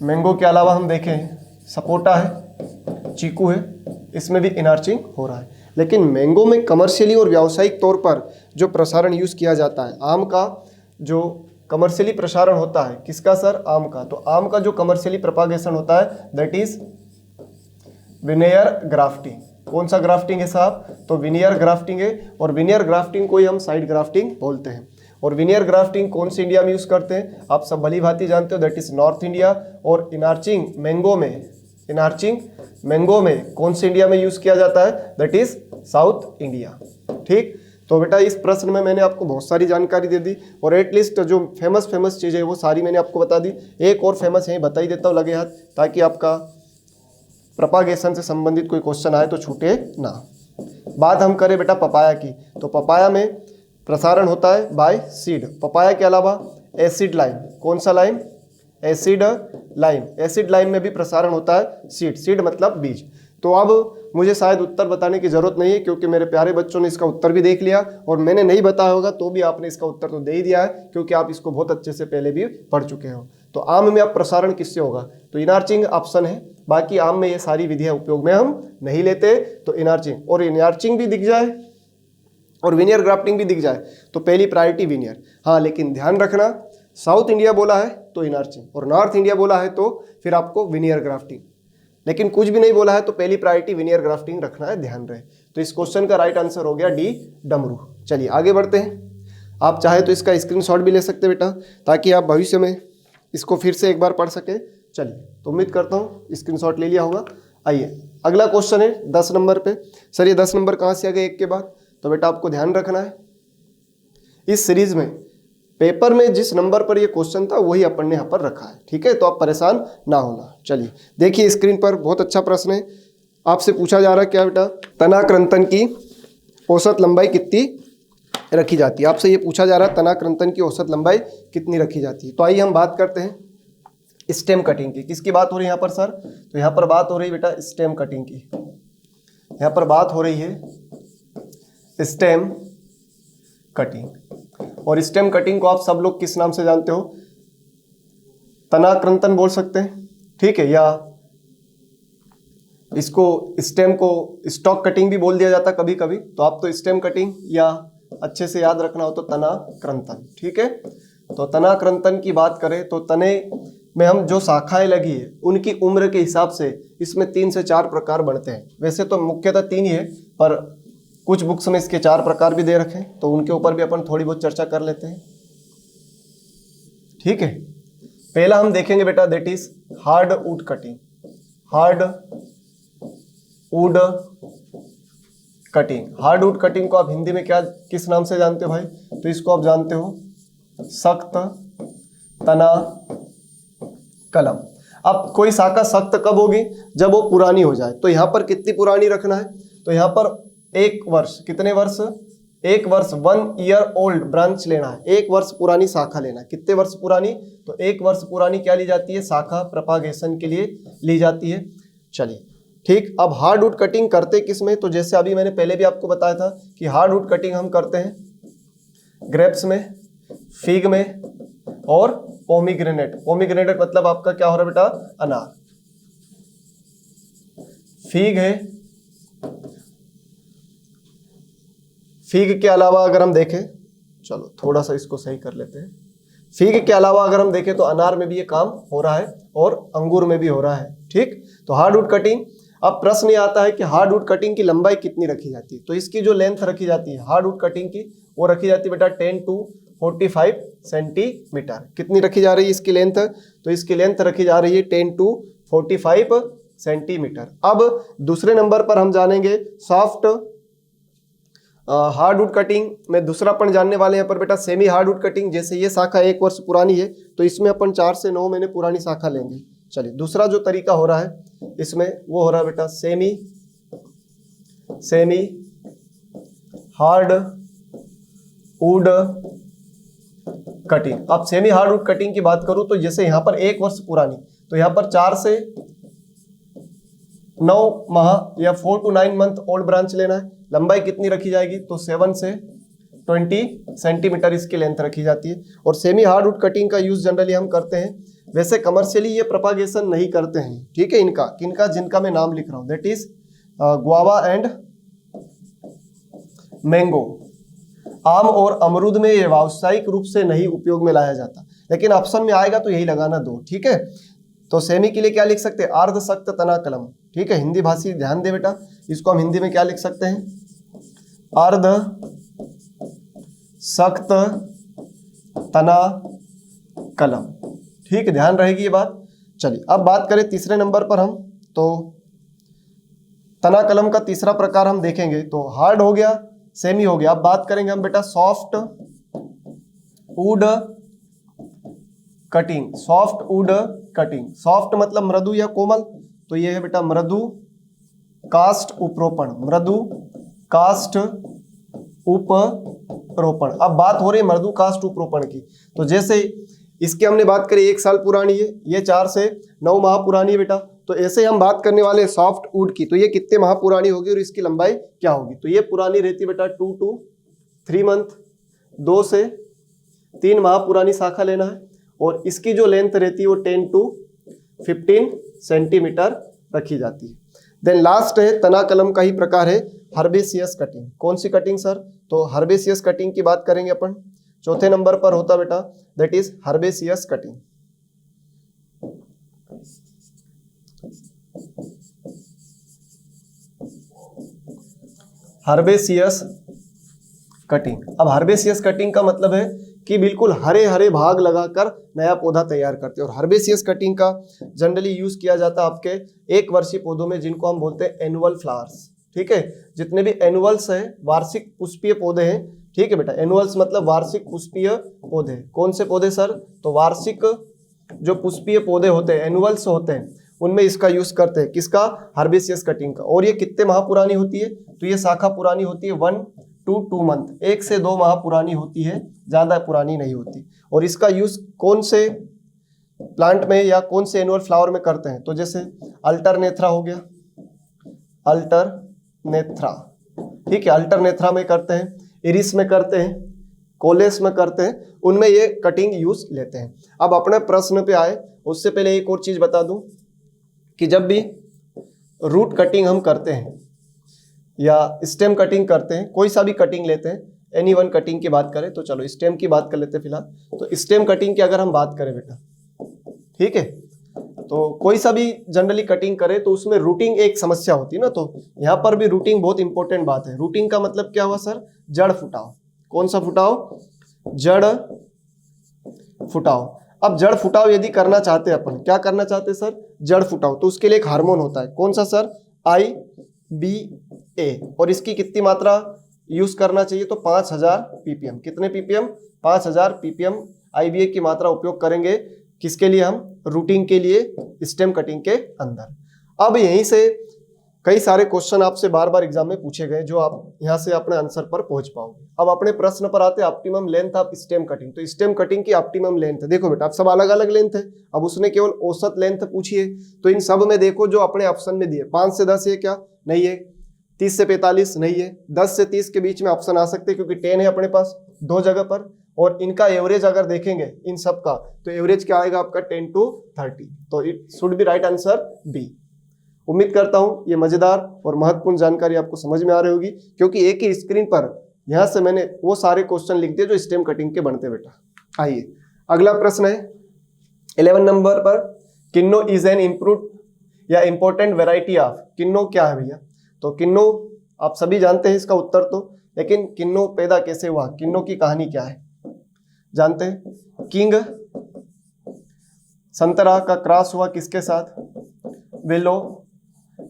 [SPEAKER 2] मैंगो के अलावा हम देखें सपोटा है, चीकू है, इसमें भी इनार्चिंग हो रहा है। लेकिन मैंगो में कमर्शियली और व्यावसायिक तौर पर जो प्रसारण यूज़ किया जाता है, आम का जो कमर्शियली प्रसारण होता है, किसका सर, आम का। तो आम का जो कमर्शियली प्रोपागेशन होता है दैट इज विनियर ग्राफ्टिंग। कौन सा ग्राफ्टिंग है साहब, तो विनियर ग्राफ्टिंग है, और विनियर ग्राफ्टिंग को ही हम साइड ग्राफ्टिंग बोलते हैं। और विनियर ग्राफ्टिंग कौन सी इंडिया में यूज़ करते हैं, आप सब भली भांति जानते हो, दैट इज नॉर्थ इंडिया। और इनार्चिंग मैंगो में, इनार्चिंग मैंगो में कौन से इंडिया में यूज़ किया जाता है, दैट इज साउथ इंडिया, ठीक। तो बेटा इस प्रश्न में मैंने आपको बहुत सारी जानकारी दे दी और एटलीस्ट जो फेमस चीज़ें है वो सारी मैंने आपको बता दी। एक और फेमस यहीं बता ही देता हूँ लगे हाथ, ताकि आपका प्रोपागेशन से संबंधित कोई क्वेश्चन आए तो छूटे ना। बात हम करें बेटा पपाया की, तो पपाया में प्रसारण होता है बाय सीड। पपाया के अलावा एसिड लाइम, कौन सा lime? Acid lime. Acid lime में भी प्रसारण होता है सीड। सीड मतलब बीज। तो अब मुझे शायद उत्तर बताने की जरूरत नहीं है, क्योंकि मेरे प्यारे बच्चों ने इसका उत्तर भी देख लिया, और मैंने नहीं बताया होगा तो भी आपने इसका उत्तर तो दे ही दिया है, क्योंकि आप इसको बहुत अच्छे से पहले भी पढ़ चुके हो। तो आम में अब प्रसारण किससे होगा? तो इनार्चिंग ऑप्शन है। बाकी आम में ये सारी विधियां उपयोग में हम नहीं लेते, तो इनार्चिंग, और इनार्चिंग भी दिख जाए और विनियर ग्राफ्टिंग भी दिख जाए तो पहली प्रायोरिटी विनियर। हाँ, लेकिन ध्यान रखना, साउथ इंडिया बोला है तो इनार्चिंग, और नॉर्थ इंडिया बोला है तो फिर आपको विनियर ग्राफ्टिंग। लेकिन कुछ भी नहीं बोला है तो पहली प्रायोरिटी विनियर ग्राफ्टिंग रखना है, ध्यान रहे। तो इस क्वेश्चन का राइट आंसर हो गया डी, डमरू। चलिए आगे बढ़ते हैं। आप चाहे तो इसका स्क्रीनशॉट भी ले सकते हैं बेटा, ताकि आप भविष्य में इसको फिर से एक बार पढ़ सके। चलिए, तो उम्मीद करता हूँ स्क्रीनशॉट ले लिया होगा। आइए अगला क्वेश्चन है 10 नंबर पे। सर ये 10 नंबर कहाँ से आ गए एक के बाद? तो बेटा आपको ध्यान रखना है, इस सीरीज में पेपर में जिस नंबर पर ये क्वेश्चन था वही अपन ने यहाँ पर रखा है, ठीक है? तो आप परेशान ना होना। चलिए देखिए स्क्रीन पर, बहुत अच्छा प्रश्न है। आपसे पूछा जा रहा है क्या बेटा? तनाकृंतन की औसत लंबाई कितनी रखी जाती है? आपसे ये पूछा जा रहा है तनाकृंतन की औसत लंबाई कितनी रखी जाती है। तो आइए हम बात करते हैं स्टेम कटिंग की। किसकी बात हो रही है यहाँ पर सर? तो यहाँ पर बात हो रही है बेटा स्टेम कटिंग की। यहाँ पर बात हो रही है स्टेम कटिंग, और स्टेम कटिंग को आप सब लोग किस नाम से जानते हो? तनाकृंतन बोल सकते हैं, ठीक है, या इसको स्टेम को स्टॉक कटिंग भी बोल दिया जाता कभी कभी। तो आप तो स्टेम कटिंग, या अच्छे से याद रखना हो तो तनाकृंतन, ठीक है? तो तनाकृंतन की बात करें तो तने में हम जो शाखाएं लगी है उनकी उम्र के हिसाब से इसमें 3 से 4 प्रकार बनते हैं। वैसे तो मुख्यतः 3 ही है, पर कुछ बुक्स में इसके 4 प्रकार भी दे रखे हैं, तो उनके ऊपर भी अपन थोड़ी बहुत चर्चा कर लेते हैं, ठीक है? पहला हम देखेंगे बेटा, that is hard would cutting. Hard would cutting. Hard would cutting को आप हिंदी में क्या, किस नाम से जानते हो भाई? तो इसको आप जानते हो सख्त तना कलम। अब कोई शाखा सख्त कब होगी? जब वो पुरानी हो जाए। तो यहाँ पर कितनी पुरानी रखना है? तो यहाँ पर 1 वर्ष, कितने वर्ष? 1 वर्ष, 1 ईयर ओल्ड ब्रांच लेना है। 1 वर्ष पुरानी शाखा लेना है। कितने वर्ष पुरानी? तो 1 वर्ष पुरानी क्या ली जाती है? शाखा प्रोपागेशन के लिए ली जाती है। चलिए ठीक, अब हार्डवुड कटिंग करते किस में? तो जैसे अभी मैंने पहले भी आपको बताया था कि हार्डवुड कटिंग हम करते हैं ग्रेप्स में, फिग में और पोमीग्रेनेट। पोमीग्रेनेट मतलब आपका क्या हो रहा है बेटा? अनार। फिग है, फिग के अलावा अगर हम देखें, चलो थोड़ा सा इसको सही कर लेते हैं। फिग के अलावा अगर हम देखें तो अनार में भी ये काम हो रहा है और अंगूर में भी हो रहा है, ठीक? तो हार्डवुड कटिंग, अब प्रश्न ये आता है कि हार्डवुड कटिंग की लंबाई कितनी रखी जाती है? तो इसकी जो लेंथ रखी जाती है हार्डवुड कटिंग की, वो रखी जाती है बेटा 10 to 45 सेंटीमीटर। कितनी रखी जा रही है इसकी लेंथ? तो इसकी लेंथ रखी जा रही है 10 to 45 सेंटीमीटर। अब दूसरे नंबर पर हम जानेंगे सॉफ्ट हार्डवुड कटिंग में। दूसरा अपन जानने वाले हैं पर बेटा सेमी हार्डवुड कटिंग। जैसे ये शाखा 1 वर्ष पुरानी है तो इसमें अपन 4 से 9 महीने पुरानी शाखा लेंगे। चलिए दूसरा जो तरीका हो रहा है इसमें वो हो रहा है बेटा सेमी हार्ड वुड कटिंग। अब सेमी हार्डवुड कटिंग की बात करूं तो जैसे यहाँ पर 1 वर्ष पुरानी, तो यहाँ पर 4 से 9 माह या 4 to 9 मंथ ओल्ड ब्रांच लेना है। लंबाई कितनी रखी जाएगी? तो 7 से 20 सेंटीमीटर इसकी लेंथ रखी जाती है। और सेमी हार्डवुड कटिंग का यूज जनरली हम करते हैं, वैसे कमर्शियली ये प्रोपागेशन नहीं करते हैं, ठीक है? इनका किनका, जिनका मैं नाम लिख रहा हूं, that is guava and mango. आम और अमरूद में ये व्यावसायिक रूप से नहीं उपयोग में लाया जाता, लेकिन ऑप्शन में आएगा तो यही लगाना 2, ठीक है? तो सेमी के लिए क्या लिख सकते हैं? अर्ध सख्त तना कलम, ठीक है? हिंदी भाषी ध्यान दे बेटा, इसको हम हिंदी में क्या लिख सकते हैं? अर्ध सख्त तना कलम, ठीक है? ध्यान रहेगी ये बात। चलिए अब बात करें तीसरे नंबर पर हम, तो तना कलम का तीसरा प्रकार हम देखेंगे तो हार्ड हो गया, सेम ही हो गया। अब बात करेंगे हम बेटा soft wood cutting. Soft wood cutting, soft मतलब मृदु या कोमल, तो ये है बेटा मृदु काष्ठ उपरोपण। मृदु काष्ठ उपरोपण। अब बात हो रही है मृदु काष्ठ उपरोपण की, तो जैसे इसकी हमने बात करी 1 साल पुरानी है, ये 4 से 9 माह पुरानी है बेटा। तो ऐसे हम बात करने वाले सॉफ्ट वुड की, तो ये कितने माह पुरानी होगी और इसकी लंबाई क्या होगी। तो ये पुरानी रहती है बेटा 2 to 3 मंथ, 2 से 3 माह पुरानी शाखा लेना है। और इसकी जो लेंथ रहती है वो 10 to 15 सेंटीमीटर रखी जाती है। देन लास्ट है तना कलम का ही प्रकार है हर्बेसियस कटिंग। कौन सी कटिंग सर, तो हर्बेसियस कटिंग की बात करेंगे अपन। चौथे नंबर पर होता बेटा that is herbaceous cutting. Herbaceous cutting. अब हर्बेसियस कटिंग का मतलब है कि बिल्कुल हरे हरे भाग लगाकर नया पौधा तैयार करते हैं। और हर्बेसियस कटिंग का जनरली यूज किया जाता है आपके 1 वर्षीय पौधों में, जिनको हम बोलते हैं एनुअल फ्लावर्स। ठीक है, जितने भी एनुअल्स हैं, वार्षिक पुष्पीय पौधे हैं, ठीक है बेटा, एनुअल्स मतलब वार्षिक पुष्पीय पौधे। कौन से पौधे सर, तो वार्षिक जो पुष्पीय पौधे होते हैं, एनुअल्स होते हैं, उनमें इसका यूज करते हैं। किसका, हर्बेसियस कटिंग का। और ये कितने माह पुरानी होती है, तो ये शाखा पुरानी होती है 1 to 2 मंथ, 1 से 2 माह पुरानी होती है, ज्यादा पुरानी नहीं होती। और इसका यूज कौन से प्लांट में या कौन से एनुअल फ्लावर में करते हैं, तो जैसे अल्टरनेथ्रा हो गया, अल्टरनेथ्रा, ठीक है, अल्टरनेथ्रा में करते हैं, इरिस में करते हैं, कोलेस में करते हैं, उनमें ये कटिंग यूज लेते हैं। अब अपने प्रश्न पे आए उससे पहले एक और चीज बता दूं कि जब भी रूट कटिंग हम करते हैं या स्टेम कटिंग करते हैं, कोई सा भी कटिंग लेते हैं, एनी वन कटिंग की बात करें, तो चलो स्टेम की बात कर लेते हैं फिलहाल। तो स्टेम कटिंग की अगर हम बात करें बेटा, ठीक है, तो कोई सा भी जनरली कटिंग करे तो उसमें रूटिंग एक समस्या होती है ना, तो यहाँ पर भी रूटिंग बहुत इंपॉर्टेंट बात है। रूटिंग का मतलब क्या हुआ सर, जड़ फुटाव। कौन सा फुटाव, जड़ फुटाव। अब जड़ फुटाव यदि करना चाहते हैं अपन, क्या करना चाहते हैं सर, जड़ फुटाव, तो उसके लिए एक हार्मोन होता है। कौन सा सर, IBA। और इसकी कितनी मात्रा यूज करना चाहिए, तो 5000 ppm। कितने ppm, 5000 ppm IBA की मात्रा उपयोग करेंगे। किसके लिए, हम रूटिंग के लिए, स्टेम कटिंग के अंदर। अब यहीं से कई सारे क्वेश्चन आपसे बार बार एग्जाम में पूछे गए, जो आप यहां से अपने आंसर पर पहुंच पाओगे। अब अपने प्रश्न पर आते हैं optimum length of stem cutting. तो स्टेम कटिंग की ऑप्टिमम लेंथ, देखो बेटा अब सब अलग अलग लेंथ है, अब उसने केवल औसत लेंथ पूछी है। तो इन सब में देखो जो अपने ऑप्शन में दिए, 5 से 10 है क्या, नहीं है, 30 से 45 नहीं है, 10 से 30 के बीच में ऑप्शन आ सकते हैं, क्योंकि 10 है अपने पास 2 जगह पर। और इनका एवरेज अगर देखेंगे इन सब का, तो एवरेज क्या आएगा आपका 10 to 30। तो it should be right answer B. उम्मीद करता हूं ये मजेदार और महत्वपूर्ण जानकारी आपको समझ में आ रही होगी, क्योंकि एक ही स्क्रीन पर यहां से मैंने वो सारे क्वेश्चन लिख दिए जो स्टेम कटिंग के बनते बेटा। आइए अगला प्रश्न है 11 नंबर पर, किन्नो इज एन इम्प्रूव या इंपॉर्टेंट वेराइटी ऑफ। किन्नो क्या है भैया, तो किन्नो आप सभी जानते हैं इसका उत्तर तो, लेकिन किन्नो पैदा कैसे हुआ, किन्नो की कहानी क्या है जानते हैं। किंग संतरा का क्रॉस हुआ किसके साथ, विलो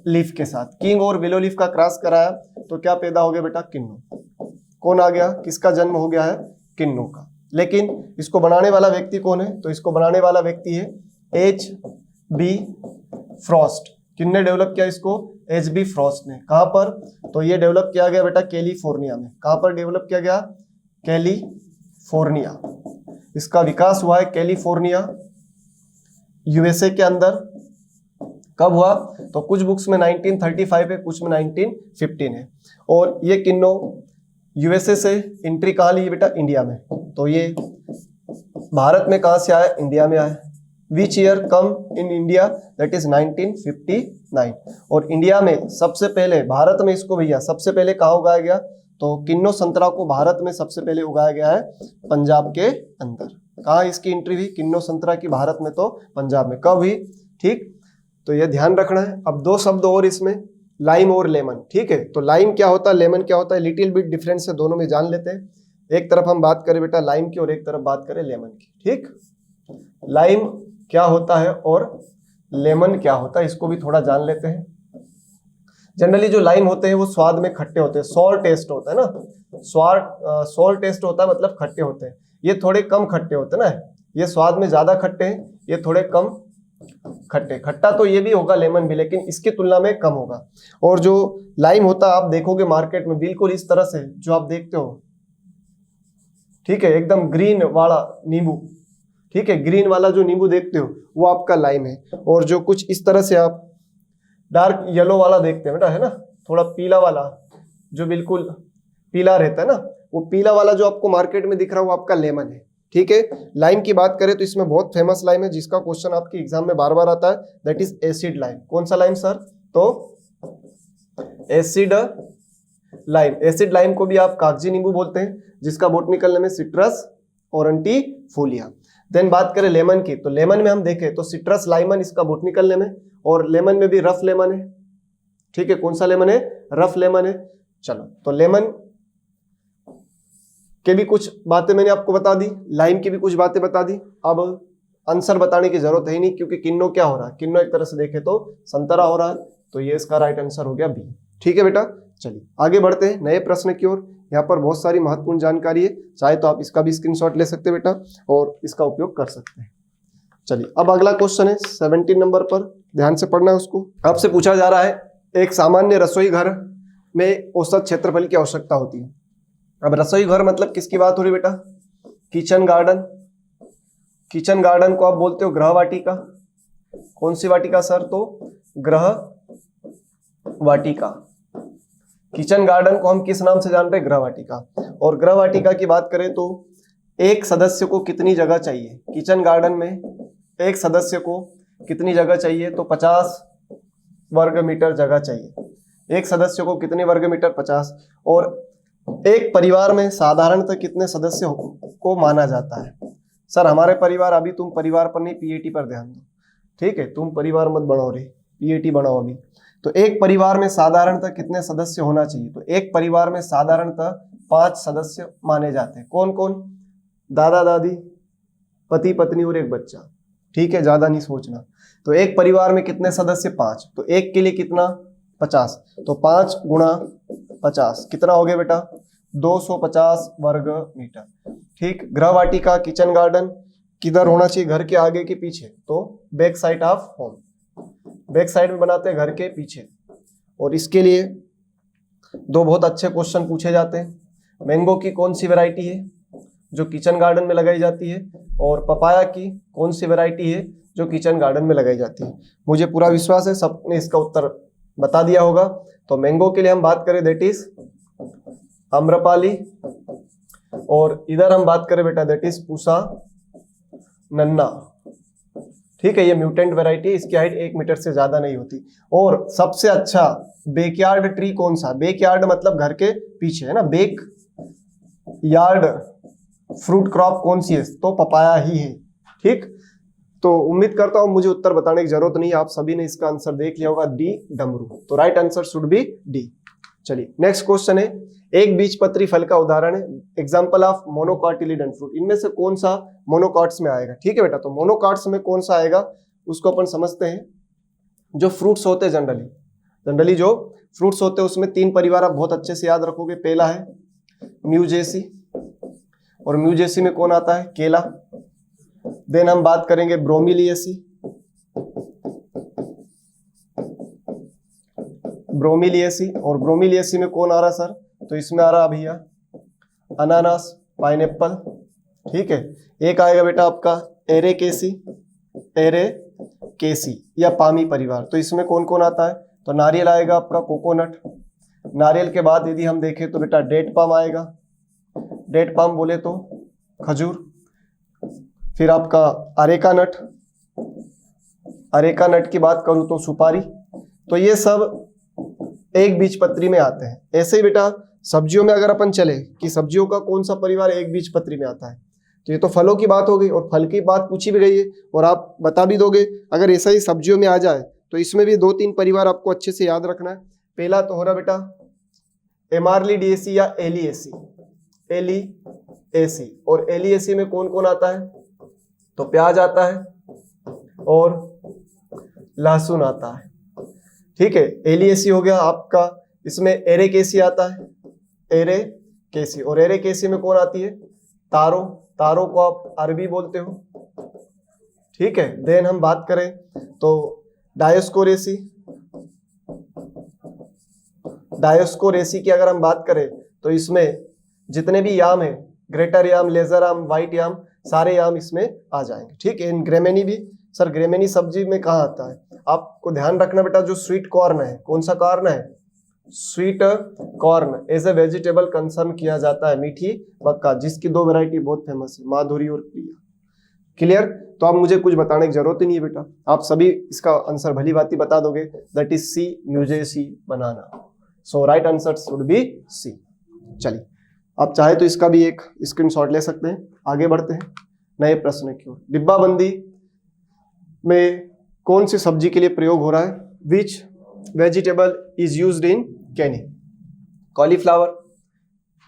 [SPEAKER 2] लीफ के साथ। किंग और विलो लीफ का क्रॉस कराया तो क्या पैदा हो गया बेटा, किन्नो। कौन आ गया, किसका जन्म हो गया है, किन्नो का। लेकिन इसको बनाने वाला व्यक्ति कौन है, तो इसको बनाने वाला व्यक्ति है HB फ्रॉस्ट। किसने डेवलप किया इसको, HB फ्रॉस्ट ने। कहां पर, तो ये डेवलप किया गया बेटा कैलिफोर्निया में। कहां पर डेवलप किया गया, कैलिफोर्निया। इसका विकास हुआ है कैलिफोर्निया USA के अंदर। कब हुआ, तो कुछ बुक्स में 1935 है, कुछ में 1915 है। और ये किन्नो USA से एंट्री कहाँ ली बेटा, इंडिया में। तो ये भारत में कहां से आया, इंडिया में आया। Which year come in India, that is 1959। और इंडिया में सबसे पहले, भारत में इसको भैया सबसे पहले कहाँ उगाया गया, तो किन्नो संतरा को भारत में सबसे पहले उगाया गया है पंजाब के अंदर। कहाँ इसकी एंट्री हुई, किन्नो संतरा की भारत में, तो पंजाब में। कब हुई, ठीक, तो यह ध्यान रखना है। अब 2 शब्द और इसमें, लाइम और लेमन, ठीक है। तो लाइम क्या होता है, लेमन क्या होता है, लिटिल बिट डिफरेंस है, दोनों में जान लेते हैं। एक तरफ हम बात करें बेटा लाइम की और एक तरफ बात करें लेमन की, ठीक। लाइम क्या होता है और लेमन क्या होता है, इसको भी थोड़ा जान लेते हैं। जनरली जो लाइम होते हैं वो स्वाद में खट्टे होते हैं, सॉर टेस्ट होता है ना, सॉर टेस्ट होता है मतलब खट्टे होते हैं। ये थोड़े कम खट्टे होते हैं ना, ये स्वाद में ज्यादा खट्टे हैं, ये थोड़े कम खट्टे। खट्टा तो ये भी होगा लेमन भी, लेकिन इसकी तुलना में कम होगा। और जो लाइम होता है आप देखोगे मार्केट में बिल्कुल इस तरह से जो आप देखते हो, ठीक है, एकदम ग्रीन वाला नींबू, ठीक है, ग्रीन वाला जो नींबू देखते हो वो आपका लाइम है। और जो कुछ इस तरह से आप डार्क येलो वाला देखते हैं बेटा, है ना, थोड़ा पीला वाला जो बिल्कुल पीला रहता है ना, वो पीला वाला जो आपको मार्केट में दिख रहा है वो आपका लेमन है। ठीक है, लाइम की बात करें तो इसमें बहुत फेमस लाइम है जिसका क्वेश्चन आपके एग्जाम में बार बार आता है, दैट इज एसिड लाइम। कौन सा लाइम सर? तो एसिड लाइम। एसिड लाइम को भी आप कागजी नींबू बोलते हैं, जिसका बॉटनिकल नेम है सिट्रस ऑरेंटिफोलिया। देन बात करें लेमन की, तो लेमन में हम देखें तो सिट्रस लाइमन इसका बॉटनिकल नेम है, और लेमन में भी रफ लेमन है। ठीक है, कौन सा लेमन है? रफ लेमन है। चलो, तो लेमन के भी कुछ बातें मैंने आपको बता दी, लाइम की भी कुछ बातें बता दी। अब आंसर बताने की जरूरत है ही नहीं, क्योंकि किन्नो क्या हो रहा है, किन्नो एक तरह से देखे तो संतरा हो रहा है, तो ये इसका राइट आंसर हो गया बी। ठीक है बेटा, चलिए आगे बढ़ते हैं नए प्रश्न की ओर। यहाँ पर बहुत सारी महत्वपूर्ण जानकारी है, चाहे तो आप इसका भी स्क्रीनशॉट ले सकते हैं बेटा और इसका उपयोग कर सकते हैं। चलिए अब अगला क्वेश्चन है 17 नंबर पर, ध्यान से पढ़ना है उसको। आपसे पूछा जा रहा है एक सामान्य रसोई घर में औसत क्षेत्रफल की आवश्यकता होती है। अब रसोई घर मतलब किसकी बात हो रही बेटा? Kitchen garden. किचन गार्डन को आप बोलते हो गृह वाटिका। कौन सी वाटिका सर? तो गृह वाटिका। किचन गार्डन को हम किस नाम से जान रहे हैं? गृह वाटिका। और गृह वाटिका की बात करें तो एक सदस्य को कितनी जगह चाहिए? किचन गार्डन में एक सदस्य को कितनी जगह चाहिए? तो 50 वर्ग मीटर जगह चाहिए। एक सदस्य को कितने वर्ग मीटर? 50। और एक परिवार में साधारणतः कितने सदस्य को माना जाता है? सर हमारे परिवार, अभी तुम परिवार पर नहीं, पीएटी पर ध्यान दो। ठीक है, तुम परिवार मत बनाओ रे, पीएटी बनाओ अभी। तो एक परिवार में साधारणतः कितने सदस्य होना चाहिए? तो एक परिवार में साधारणतः 5 सदस्य माने जाते हैं। कौन कौन? दादा दादी, पति पत्नी और एक बच्चा। ठीक है, ज्यादा नहीं सोचना। तो एक परिवार में कितने सदस्य? 5। तो एक के लिए कितना? 50। तो 5 गुणा 50 कितना हो गया बेटा? 250 वर्ग मीटर। ठीक, गृह वाटिका किचन गार्डन किधर होना चाहिए? घर के आगे के पीछे, तो back side of home. Back side में बनाते हैं, घर के पीछे। और इसके लिए दो बहुत अच्छे क्वेश्चन पूछे जाते हैं। मैंगो की कौन सी वैरायटी है जो किचन गार्डन में लगाई जाती है? और पपाया की कौन सी वैरायटी है जो किचन गार्डन में लगाई जाती है? मुझे पूरा विश्वास है सबने इसका उत्तर बता दिया होगा। तो मैंगो के लिए हम बात करें दैट इज आम्रपाली, और इधर हम बात करें बेटा दैट इज पूसा नन्ना। ठीक है, ये म्यूटेंट वैरायटी, इसकी हाइट 1 मीटर से ज्यादा नहीं होती। और सबसे अच्छा बैकयार्ड ट्री कौन सा? बैकयार्ड मतलब घर के पीछे, है ना, बैक यार्ड फ्रूट क्रॉप कौन सी है? तो पपाया ही है। ठीक, तो उम्मीद करता हूं मुझे उत्तर बताने की जरूरत नहीं है, आप सभी ने इसका आंसर देख लिया होगा, डी डमरू। तो right answer should be D. चलिए नेक्स्ट क्वेश्चन है, एक बीजपत्री फल का उदाहरण है, एग्जांपल ऑफ मोनोकॉटिलिडन फ्रूट। इनमें से कौन सा मोनोकॉट्स में आएगा? ठीक है बेटा, तो मोनोकॉट्स में कौन सा आएगा उसको अपन समझते हैं। जो फ्रूट्स होते हैं जनरली जो फ्रूट्स होते हैं उसमें 3 परिवार आप बहुत अच्छे से याद रखोगे। पहला है म्यूजेसी, और म्यूजेसी में कौन आता है? केला। देन हम बात करेंगे ब्रोमीलिएसी, और ब्रोमीलिएसी में कौन आ रहा सर? तो इसमें आ रहा भैया अनानास, पाइनएप्पल। ठीक है, एक आएगा बेटा आपका एरेकेसी या पामी परिवार। तो इसमें कौन कौन आता है? तो नारियल आएगा आपका, कोकोनट। नारियल के बाद यदि हम देखें तो बेटा डेट पाम आएगा, डेट पाम बोले तो खजूर। फिर आपका अरेका नट की बात करूं तो सुपारी। तो ये सब एक बीजपत्री में आते हैं। ऐसे ही बेटा सब्जियों में अगर अपन चले कि सब्जियों का कौन सा परिवार एक बीजपत्री में आता है, तो ये तो फलों की बात हो गई, और फल की बात पूछी भी गई है और आप बता भी दोगे। अगर ऐसा ही सब्जियों में आ जाए तो इसमें भी 2-3 परिवार आपको अच्छे से याद रखना है। पहला तो हो रहा बेटा एमार्लिडिएसी या एलिएसी, और एलिएसी में कौन कौन आता है? तो प्याज आता है और लहसुन आता है। ठीक है। एलिएसी हो गया आपका, इसमें एरेकेसी आता है, एरेकेसी। और एरेकेसी में कौन आती है? तारो, तारो को आप अरबी बोलते हो, ठीक है। देन हम बात करें तो डायोस्कोरेसी, डायोस्कोरेसी की अगर हम बात करें तो इसमें जितने भी याम है, ग्रेटर याम, लेजर याम, व्हाइट याम, सारे याम इसमें आ जाएंगे, ठीक है। इन ग्रेमेनी भी, सर ग्रेमेनी सब्जी में कहाँ आता है? आपको ध्यान रखना बेटा, जो स्वीट कॉर्न है, कौन सा कॉर्न है? Sweet corn as a vegetable concern किया जाता है, मीठी मक्का, जिसकी दो वैरायटी बहुत फेमस है, माधुरी और प्रिया। क्लियर? तो अब मुझे कुछ बताने की जरूरत ही नहीं है बेटा, आप सभी इसका आंसर भली बात बता दोगे। That is C, Musaceae banana. So right answer should be C. चलिए, आप चाहे तो इसका भी एक स्क्रीनशॉट ले सकते हैं। आगे बढ़ते हैं नए प्रश्न की ओर। डिब्बाबंदी में कौन सी सब्जी के लिए प्रयोग हो रहा है? Which vegetable is used in Canning? Cauliflower,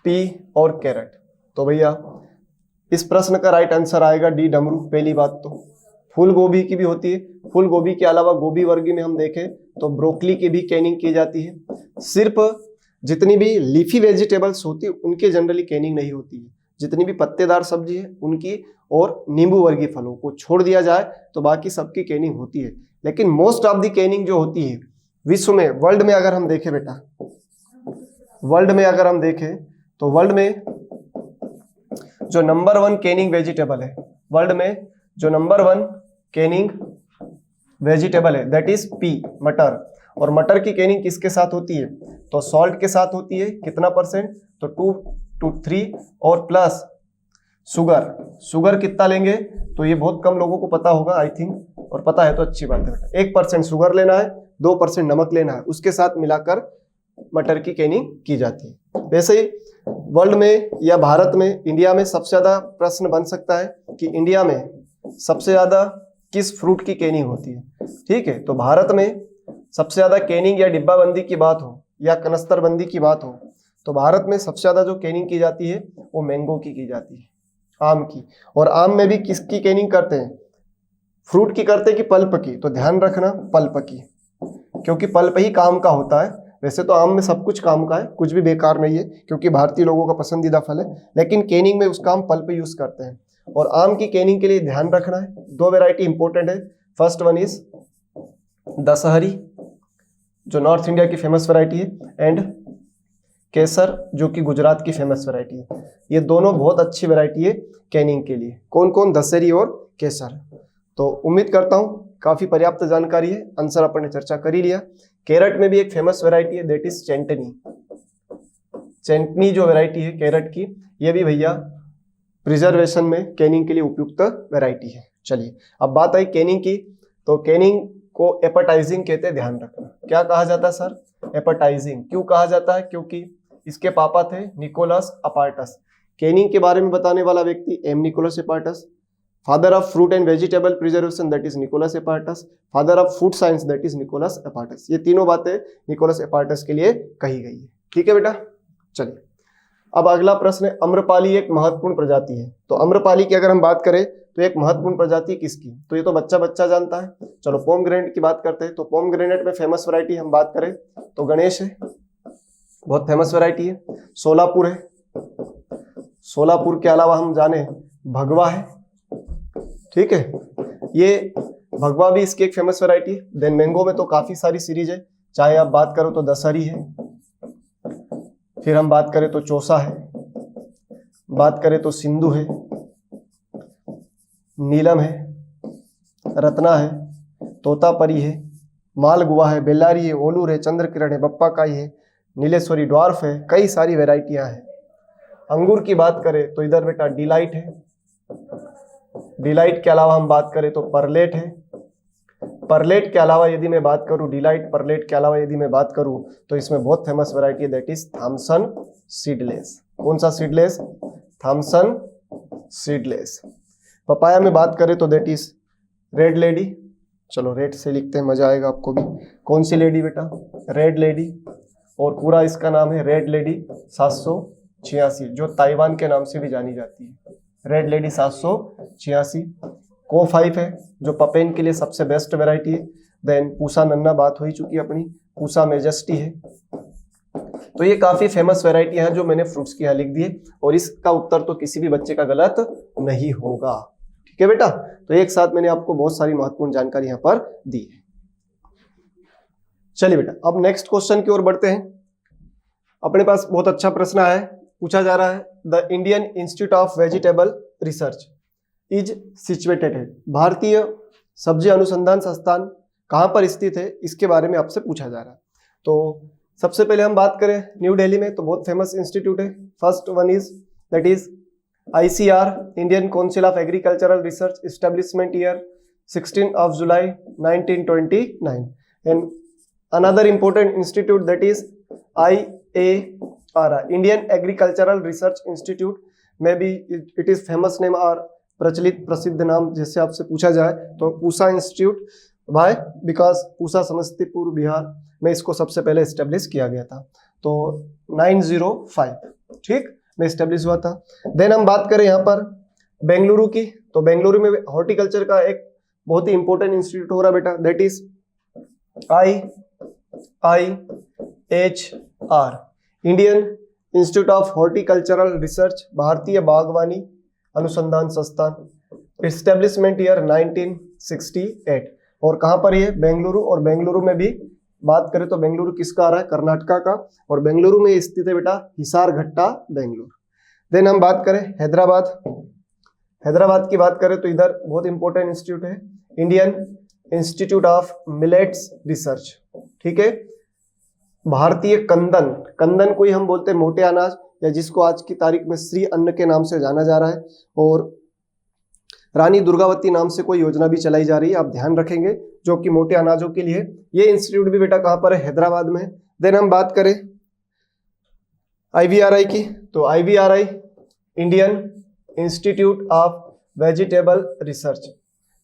[SPEAKER 2] P और कैरेट। तो भैया इस प्रश्न का राइट आंसर आएगा डी, डमरू। पहली बात तो फूल गोभी की भी होती है, फूल गोभी के अलावा गोभी वर्गीय में हम देखें तो ब्रोकली की भी कैनिंग की जाती है। सिर्फ जितनी भी लीफी वेजिटेबल्स होती है उनके जनरली कैनिंग नहीं होती है, जितनी भी पत्तेदार सब्जी है उनकी और नींबू वर्गीय फलों को छोड़ दिया जाए तो बाकी सबकी कैनिंग होती है। लेकिन मोस्ट ऑफ द कैनिंग जो होती है विश्व में, वर्ल्ड में अगर हम देखें बेटा, वर्ल्ड में अगर हम देखें तो वर्ल्ड में जो नंबर 1 कैनिंग वेजिटेबल है, वर्ल्ड में जो नंबर 1 कैनिंग वेजिटेबल है दैट इज पी, मटर। और मटर की कैनिंग किसके साथ होती है? तो सॉल्ट के साथ होती है। कितना %? तो 2 to 3 और प्लस शुगर। शुगर कितना लेंगे? तो ये बहुत कम लोगों को पता होगा आई थिंक, और पता है तो अच्छी बात है बेटा। 1% शुगर लेना है, 2% नमक लेना है, उसके साथ मिलाकर मटर की कैनिंग की जाती है। वैसे ही वर्ल्ड में या भारत में, इंडिया में सबसे ज्यादा प्रश्न बन सकता है कि इंडिया में सबसे ज्यादा किस फ्रूट की कैनिंग होती है, ठीक है। तो भारत में सबसे ज्यादा कैनिंग या डिब्बाबंदी की बात हो या कनस्तरबंदी की बात हो तो भारत में सबसे ज्यादा जो कैनिंग की जाती है वो मैंगो की जाती है, आम की। और आम में भी किसकी कैनिंग करते हैं? फ्रूट की करते हैं कि पल्प की? तो ध्यान रखना पल्प की, क्योंकि पल्प ही काम का होता है। वैसे तो आम में सब कुछ काम का है, कुछ भी बेकार नहीं है, क्योंकि भारतीय लोगों का पसंदीदा फल है, लेकिन कैनिंग में उसका हम पल्प यूज करते हैं। और आम की कैनिंग के लिए ध्यान रखना है, 2 वैरायटी इंपॉर्टेंट है। फर्स्ट वन इज दशहरी, जो नॉर्थ इंडिया की फेमस वैरायटी है, एंड केसर, जो कि गुजरात की फेमस वैरायटी है। ये दोनों बहुत अच्छी वैरायटी है कैनिंग के लिए। कौन कौन? दशहरी और केसर। तो उम्मीद करता हूँ काफी पर्याप्त जानकारी है, आंसर अपन ने चर्चा कर ही लिया। कैरेट में भी एक फेमस वैरायटी है दैट इज चेंटनी। चेंटनी जो वैरायटी है कैरेट की, ये भी भैया प्रिजर्वेशन में कैनिंग के लिए उपयुक्त वैरायटी है। चलिए, अब बात आई कैनिंग की, तो कैनिंग को एपेटाइजिंग कहते हैं, ध्यान रखना। क्या कहा जाता है सर? एपेटाइजिंग। क्यों कहा जाता है? क्योंकि इसके पापा थे निकोलस अपार्टस। कैनिंग के बारे में बताने वाला व्यक्ति M Nicolas Appert. Father of fruit and vegetable preservation that is Nicolas Appert. Father of food science that is Nicolas Appert. ये तीनों बातें निकोलस अपार्टस के लिए कही गई है, ठीक है बेटा। चलिए, अब अगला प्रश्न है, आम्रपाली एक महत्वपूर्ण प्रजाति है। तो आम्रपाली की अगर हम बात करें तो एक महत्वपूर्ण प्रजाति किसकी? तो ये तो बच्चा बच्चा जानता है। चलो पोमग्रेनेट की बात करते हैं। तो पोमग्रेनेट में फेमस वैरायटी हम बात करें तो गणेश है, बहुत फेमस वैरायटी है। सोलापुर है, सोलापुर के अलावा हम जाने भगवा है, ठीक है। ये भगवा भी इसकी एक फेमस वैरायटी है। देन मैंगो में तो काफी सारी सीरीज है, चाहे आप बात करो तो दशहरी है, फिर हम बात करें तो चौसा है, बात करें तो सिंधु है, नीलम है, रत्ना है, तोतापरी है, मालगुआ है, बेल्लारी है, ओलूर है, चंद्रकिरण है, बप्पाकाई है, नीलेश्वरी ड्वार्फ है, कई सारी वैरायटियां हैं। अंगूर की बात करें तो इधर बेटा डिलाइट है, डिलाइट के अलावा हम बात करें तो परलेट है। परलेट के अलावा यदि मैं बात करूं, डिलाइट परलेट के अलावा यदि मैं बात करूं तो इसमें बहुत फेमस वैरायटी है दैट इज थॉमसन सीडलेस। कौन सा सीडलेस? Thompson seedless. पपाया में बात करें तो दैट इज रेड लेडी। चलो रेड से लिखते हैं, मजा आएगा आपको भी। कौन सी लेडी बेटा? Red lady. और पूरा इसका नाम है रेड लेडी 786, जो ताइवान के नाम से भी जानी जाती है। Red lady 786। को 5 है जो पपेन के लिए सबसे बेस्ट वैरायटी है। देन पूसा नन्ना बात हो ही चुकी है अपनी। पूसा मेजेस्टी है। तो ये काफी फेमस वैरायटी है जो मैंने फ्रूट्स की यहाँ लिख दी है, और इसका उत्तर तो किसी भी बच्चे का गलत नहीं होगा। ठीक है बेटा, तो एक साथ मैंने आपको बहुत सारी महत्वपूर्ण जानकारी यहाँ पर दी है। चलिए बेटा, अब नेक्स्ट क्वेश्चन की ओर बढ़ते हैं। अपने पास बहुत अच्छा प्रश्न आया है, पूछा जा रहा है the Indian Institute of vegetable research is situated है। भारतीय सब्जी अनुसंधान संस्थान कहाँ पर स्थित है, इसके बारे में आपसे पूछा जा रहा है। तो सबसे पहले हम बात करें न्यू दिल्ली में, तो बहुत फेमस इंस्टीट्यूट है। First one is that is ICR, Indian council of agricultural research, establishment year 16 of July 1929, and another important institute that is IARI, Indian Agricultural Research Institute, में भी it is famous name और प्रचलित प्रसिद्ध नाम जैसे आपसे पूछा जाए तो Pusa institute. Why? Because Pusa Samastipur Bihar में इसको सबसे पहले एस्टेब्लिश किया गया था, तो 905 ठीक में एस्टेब्लिश हुआ था। देन हम बात करें यहाँ पर बेंगलुरु की, तो बेंगलुरु में हॉर्टिकल्चर का एक बहुत ही इंपॉर्टेंट इंस्टीट्यूट हो रहा बेटा, that is IIHR, Indian Institute of horticultural research, भारतीय बागवानी अनुसंधान संस्थान, एस्टेब्लिशमेंट ईयर 1968, और कहाँ पर ये? बेंगलुरु। और बेंगलुरु में भी बात करें तो बेंगलुरु किसका आ रहा है? कर्नाटका का, और बेंगलुरु में स्थित है बेटा हिसारघट्टा बेंगलुरु। देन हम बात करें हैदराबाद, हैदराबाद की बात करें तो इधर बहुत इंपॉर्टेंट इंस्टीट्यूट है, Indian Institute of millets research. ठीक है, भारतीय कंदन, कंदन को ही हम बोलते हैं मोटे अनाज, या जिसको आज की तारीख में श्री अन्न के नाम से जाना जा रहा है, और रानी दुर्गावती नाम से कोई योजना भी चलाई जा रही है, आप ध्यान रखेंगे, जो कि मोटे अनाजों के लिए। ये इंस्टीट्यूट भी बेटा कहाँ पर है? हैदराबाद में। देन हम बात करें IVRI की, तो IVRI Indian Institute of vegetable research,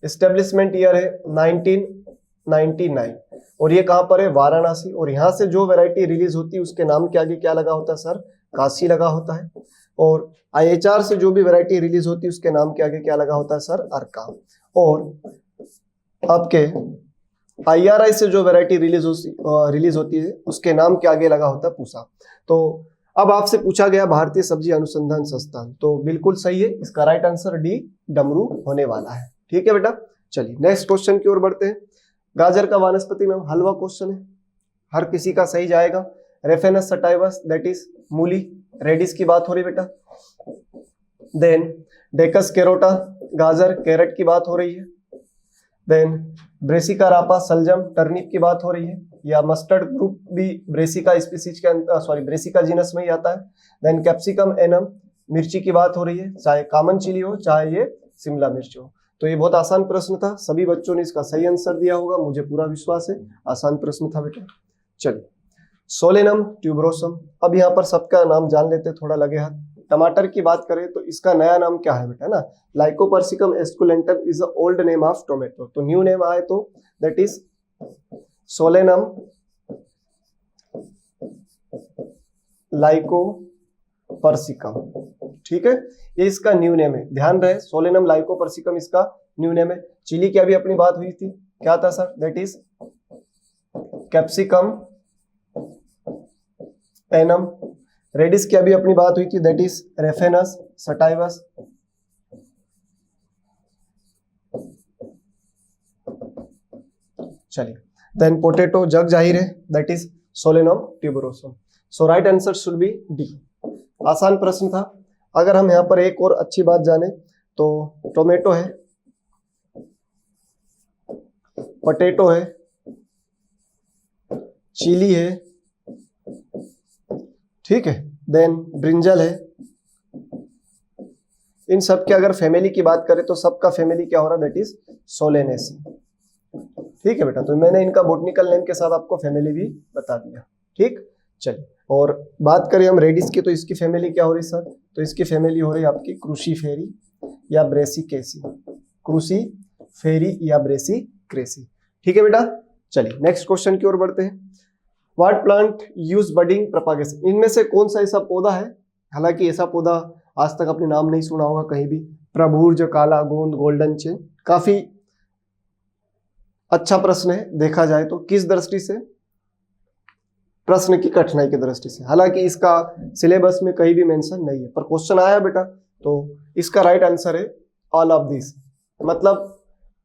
[SPEAKER 2] establishment year है 1999, और ये कहाँ पर है? वाराणसी। और यहाँ से जो वैरायटी रिलीज होती है उसके नाम के आगे क्या लगा होता है सर? काशी लगा होता है। और IHR से जो भी वैरायटी रिलीज होती है उसके नाम के आगे क्या लगा होता है सर? अर्का। और आपके IRI से जो वैरायटी रिलीज होती है उसके नाम के आगे लगा होता है पूसा। तो अब आपसे पूछा गया भारतीय सब्जी अनुसंधान संस्थान, तो बिल्कुल सही है, इसका राइट आंसर डी डमरू होने वाला है। ठीक है बेटा, चलिए नेक्स्ट क्वेश्चन की ओर बढ़ते हैं। गाजर का वानस्पति नाम, हलवा क्वेश्चन है, हर किसी का सही जाएगा। रेफेनस सटाइवस दैट इज मूली, रेडिस की बात हो रही बेटा। देन डेकस कैरोटा, गाजर कैरेट की बात हो रही है। देन ब्रेसिका रापा, सलजम टर्निप की बात हो रही है, या मस्टर्ड ग्रुप भी ब्रेसिका स्पीसीज के ब्रेसिका जीनस में ही आता है। देन कैप्सिकम एनम, मिर्ची की बात हो रही है, चाहे कॉमन चिली हो चाहे ये शिमला मिर्च हो। तो ये बहुत आसान प्रश्न था, सभी बच्चों ने इसका सही आंसर दिया होगा, मुझे पूरा विश्वास है, आसान प्रश्न था बेटा। चलिए सोलेनम ट्यूबरोसम, अब यहाँ पर सबका नाम जान लेते, थोड़ा लगे हाथ। टमाटर की बात करें तो इसका नया नाम क्या है बेटा ना? Lycopersicum esculentum is the old name of tomato, तो न्यू नेम आए तो दैट इज सोलेनम लाइकोपर्सिकम। ठीक है, ये इसका न्यू नेम है, ध्यान रहे, सोलेनम लाइकोपर्सिकम इसका न्यू नेम है। चिली की अभी अपनी बात हुई थी, क्या था sir? That is capsicum annuum. Radish की अभी अपनी बात हुई थी, दैट इज रेफेनस सटाइवस। चलिए, देन पोटैटो जग जाहिर है, that is solanum tuberosum. So right answer should be D. आसान प्रश्न था। अगर हम यहाँ पर एक और अच्छी बात जाने तो टोमेटो है, पोटैटो है, चिली है, ठीक है, देन ब्रिंजल है। इन सब के अगर फैमिली की बात करें तो सबका फैमिली क्या हो रहा है? That is Solanaceae. ठीक है बेटा, तो मैंने इनका बोटनिकल नेम के साथ आपको फैमिली भी बता दिया। ठीक, चलिए, और बात करें हम रेडिस की, तो इसकी फैमिली क्या हो रही सर? तो इसकी फैमिली हो रही है आपकी क्रूसीफेरी या ब्रेसिकेसी, क्रूसीफेरी या ब्रेसिक्रेसी। ठीक है बेटा, चलिए नेक्स्ट क्वेश्चन की ओर बढ़ते हैं। What plant use budding propagation, इनमें से कौन सा ऐसा पौधा है, हालांकि ऐसा पौधा आज तक आपने नाम नहीं सुना होगा कहीं भी, प्रभुर्ज, काला गोंद, गोल्डन चेन। काफी अच्छा प्रश्न है देखा जाए तो, किस दृष्टि से? प्रश्न की कठिनाई की दृष्टि से। हालांकि इसका सिलेबस में कहीं भी मेंशन नहीं है, पर क्वेश्चन आया बेटा, तो इसका राइट आंसर है ऑल ऑफ दिस। मतलब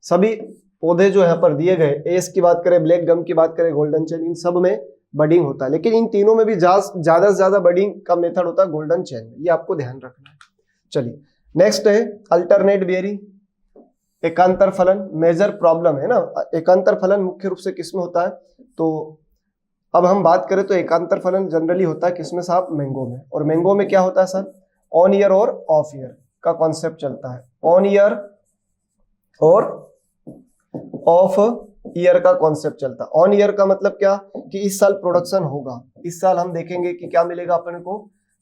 [SPEAKER 2] सभी पौधे जो यहाँ पर दिए गए, एस की बात करें, ब्लैक गम की बात करें, गोल्डन चेन, इन सब में बडिंग होता है, लेकिन इन तीनों में भी ज्यादा से ज्यादा बडिंग का मेथड होता है गोल्डन चेन में। ये आपको ध्यान रखना है। चलिए नेक्स्ट है अल्टरनेट बेयरिंग, एकांतर फलन। मेजर प्रॉब्लम है ना, एकांतर फलन मुख्य रूप से किसमें होता है? तो अब हम बात करें तो एकांतर फलन जनरली होता है किसमें साहब? मैंगो में। और मैंगो में क्या होता है सर? ऑन ईयर और ऑफ ईयर का कॉन्सेप्ट चलता है। ऑन ईयर और ऑफ ईयर का कॉन्सेप्ट चलता है। ऑन ईयर का मतलब क्या कि इस साल प्रोडक्शन होगा, इस साल हम देखेंगे कि क्या मिलेगा अपन को,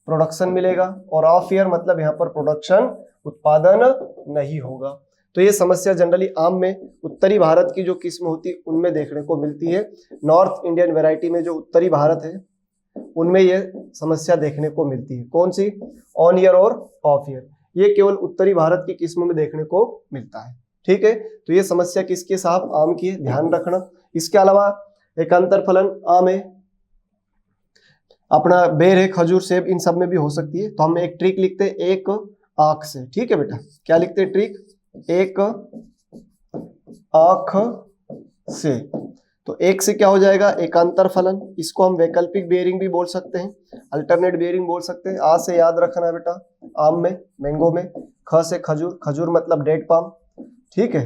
[SPEAKER 2] प्रोडक्शन मिलेगा। और ऑफ ईयर मतलब यहाँ पर प्रोडक्शन, उत्पादन नहीं होगा। तो ये समस्या जनरली आम में उत्तरी भारत की जो किस्म होती है उनमें देखने को मिलती है। नॉर्थ इंडियन वैरायटी में जो उत्तरी भारत है उनमें ये समस्या देखने को मिलती है। कौन सी? ऑन ईयर और ऑफ ईयर। ये केवल उत्तरी भारत की किस्मों में देखने को मिलता है। ठीक है, तो ये समस्या किसकी साहब? आम की है, ध्यान रखना। इसके अलावा एकांतर फलन आम है, अपना बेर है, खजूर, सेब, इन सब में भी हो सकती है। तो हम एक ट्रिक लिखते हैं, एक आंख से। ठीक है बेटा, क्या लिखते हैं ट्रिक? एक आंख से। तो एक से क्या हो जाएगा? एकांतर फलन। इसको हम वैकल्पिक बेयरिंग भी बोल सकते हैं, अल्टरनेट बेयरिंग बोल सकते हैं। आ से याद रखना है बेटा, आम में, मैंगो में। ख से खजूर, खजूर मतलब डेट पाम। ठीक है,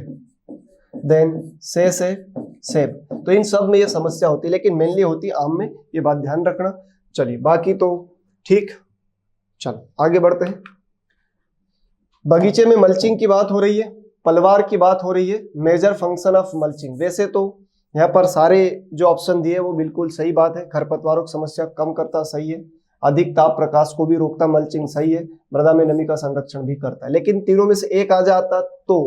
[SPEAKER 2] देन से सेब। तो इन सब में ये समस्या होती है, लेकिन मेनली होती है आम में, ये बात ध्यान रखना। चलिए बाकी तो ठीक, चलो आगे बढ़ते हैं। बगीचे में मल्चिंग की बात हो रही है, पलवार की बात हो रही है। मेजर फंक्शन ऑफ मल्चिंग, वैसे तो यहाँ पर सारे जो ऑप्शन दिए वो बिल्कुल सही बात है। खरपतवारों की समस्या कम करता, सही है। अधिक ताप प्रकाश को भी रोकता मल्चिंग, सही है। मृदा में नमी का संरक्षण भी करता है। लेकिन तीनों में से एक आ जाता तो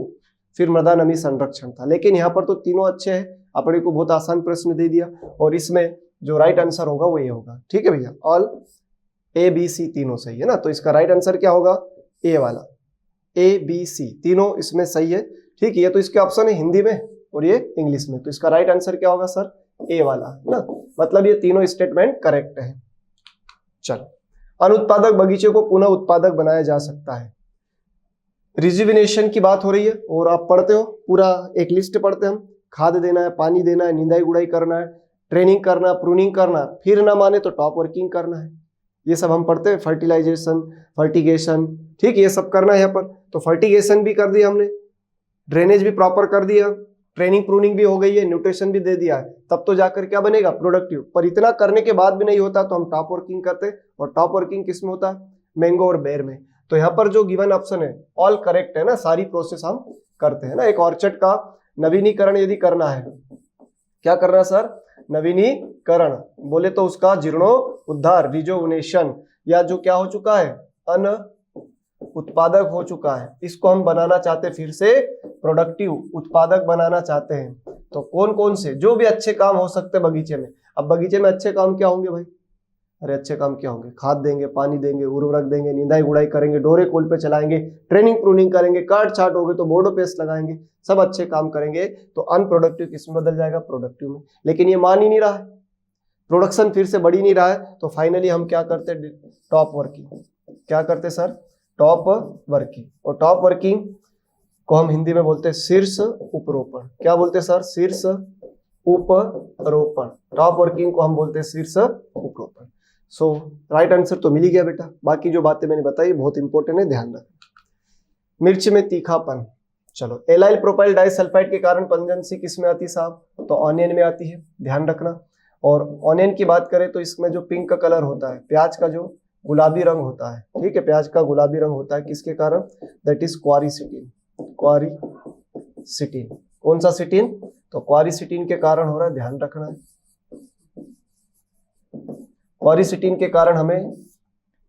[SPEAKER 2] फिर मृदा नमी संरक्षण था। लेकिन यहाँ पर तो तीनों अच्छे हैं, अपने को बहुत आसान प्रश्न दे दिया, और इसमें जो राइट आंसर होगा वो ये होगा। ठीक है भैया, ऑल ए बी सी तीनों सही है ना। तो इसका राइट आंसर क्या होगा? ए वाला, ए बी सी तीनों इसमें सही है। ठीक है, ये तो इसके ऑप्शन है हिंदी में और ये इंग्लिश में, तो इसका राइट आंसर क्या होगा सर? ए वाला ना। मतलब ये तीनों स्टेटमेंट करेक्ट है। चल, अनुत्पादक बगीचे को पुनः उत्पादक बनाया जा सकता है। रिजुविनेशन की बात हो रही है, और आप पढ़ते हो पूरा एक लिस्ट पढ़ते हैं हम। खाद देना है, पानी देना है, निंदाई गुड़ाई करना है, ट्रेनिंग करना, प्रूनिंग करना, फिर ना माने तो टॉप वर्किंग करना है। ये सब हम पढ़ते हैं। फर्टिलाइजेशन, फर्टिगेशन, ठीक, ये सब करना है यहाँ पर। तो फर्टिगेशन भी कर दिया हमने, ड्रेनेज भी प्रॉपर कर दिया, ट्रेनिंग प्रूनिंग भी हो गई है, न्यूट्रिशन भी दे दिया है, तब तो जाकर क्या बनेगा? प्रोडक्टिव। पर इतना करने के बाद भी नहीं होता तो हम टॉप वर्किंग करते हैं। और टॉप वर्किंग किस में होता है? मैंगो और बेर में। तो यहाँ पर जो गिवन ऑप्शन है ऑल करेक्ट है ना, सारी प्रोसेस हम करते हैं ना। एक ऑर्चर्ड का नवीनीकरण यदि करना है, क्या करना है सर? नवीनीकरण बोले तो उसका जीर्णोद्धार, रिजुविनेशन, या जो क्या हो चुका है? अन उत्पादक हो चुका है, इसको हम बनाना चाहते, फिर से प्रोडक्टिव, उत्पादक बनाना चाहते हैं। तो कौन कौन से जो भी अच्छे काम हो सकते बगीचे में। अब बगीचे में अच्छे काम क्या होंगे भाई? अरे अच्छे काम क्या होंगे? खाद देंगे, पानी देंगे, उर्वरक देंगे, निंदाई गुड़ाई करेंगे, डोरे कोल पे चलाएंगे, ट्रेनिंग प्रूनिंग करेंगे, काट छाट होगे तो बोर्डो पेस्ट लगाएंगे, सब अच्छे काम करेंगे। तो अनप्रोडक्टिव किस में बदल जाएगा? प्रोडक्टिव में। लेकिन ये मान ही नहीं रहा है, प्रोडक्शन फिर से बढ़ ही नहीं रहा है। तो फाइनली हम क्या करते? Top working. क्या करते सर? Top working. और टॉप वर्किंग को हम हिंदी में बोलते हैं शीर्ष उपरोपण। क्या बोलते हैं सर? शीर्ष उपरोपण। टॉप वर्किंग को हम बोलते हैं शीर्ष उपरोपण। सो राइट आंसर तो मिल ही गया बेटा। बाकी जो बातें मैंने बताई बहुत इंपॉर्टेंट है, ध्यान रखना। मिर्च में तीखापन, चलो, एलाइल प्रोपाइल डाइसल्फाइड के कारण पंजनसी किस में आती है साहब? तो ऑनियन में आती है, ध्यान रखना। और ऑनियन की बात करें तो इसमें जो पिंक का कलर होता है, प्याज का जो गुलाबी रंग होता है, ठीक है, प्याज का गुलाबी रंग होता है, किसके कारण? That is क्वारिसिटिन। क्वारिसिटिन, कौन सा सिटिन? तो क्वारिसिटिन के कारण हो रहा है, ध्यान रखना है। क्वारिसिटिन के कारण हमें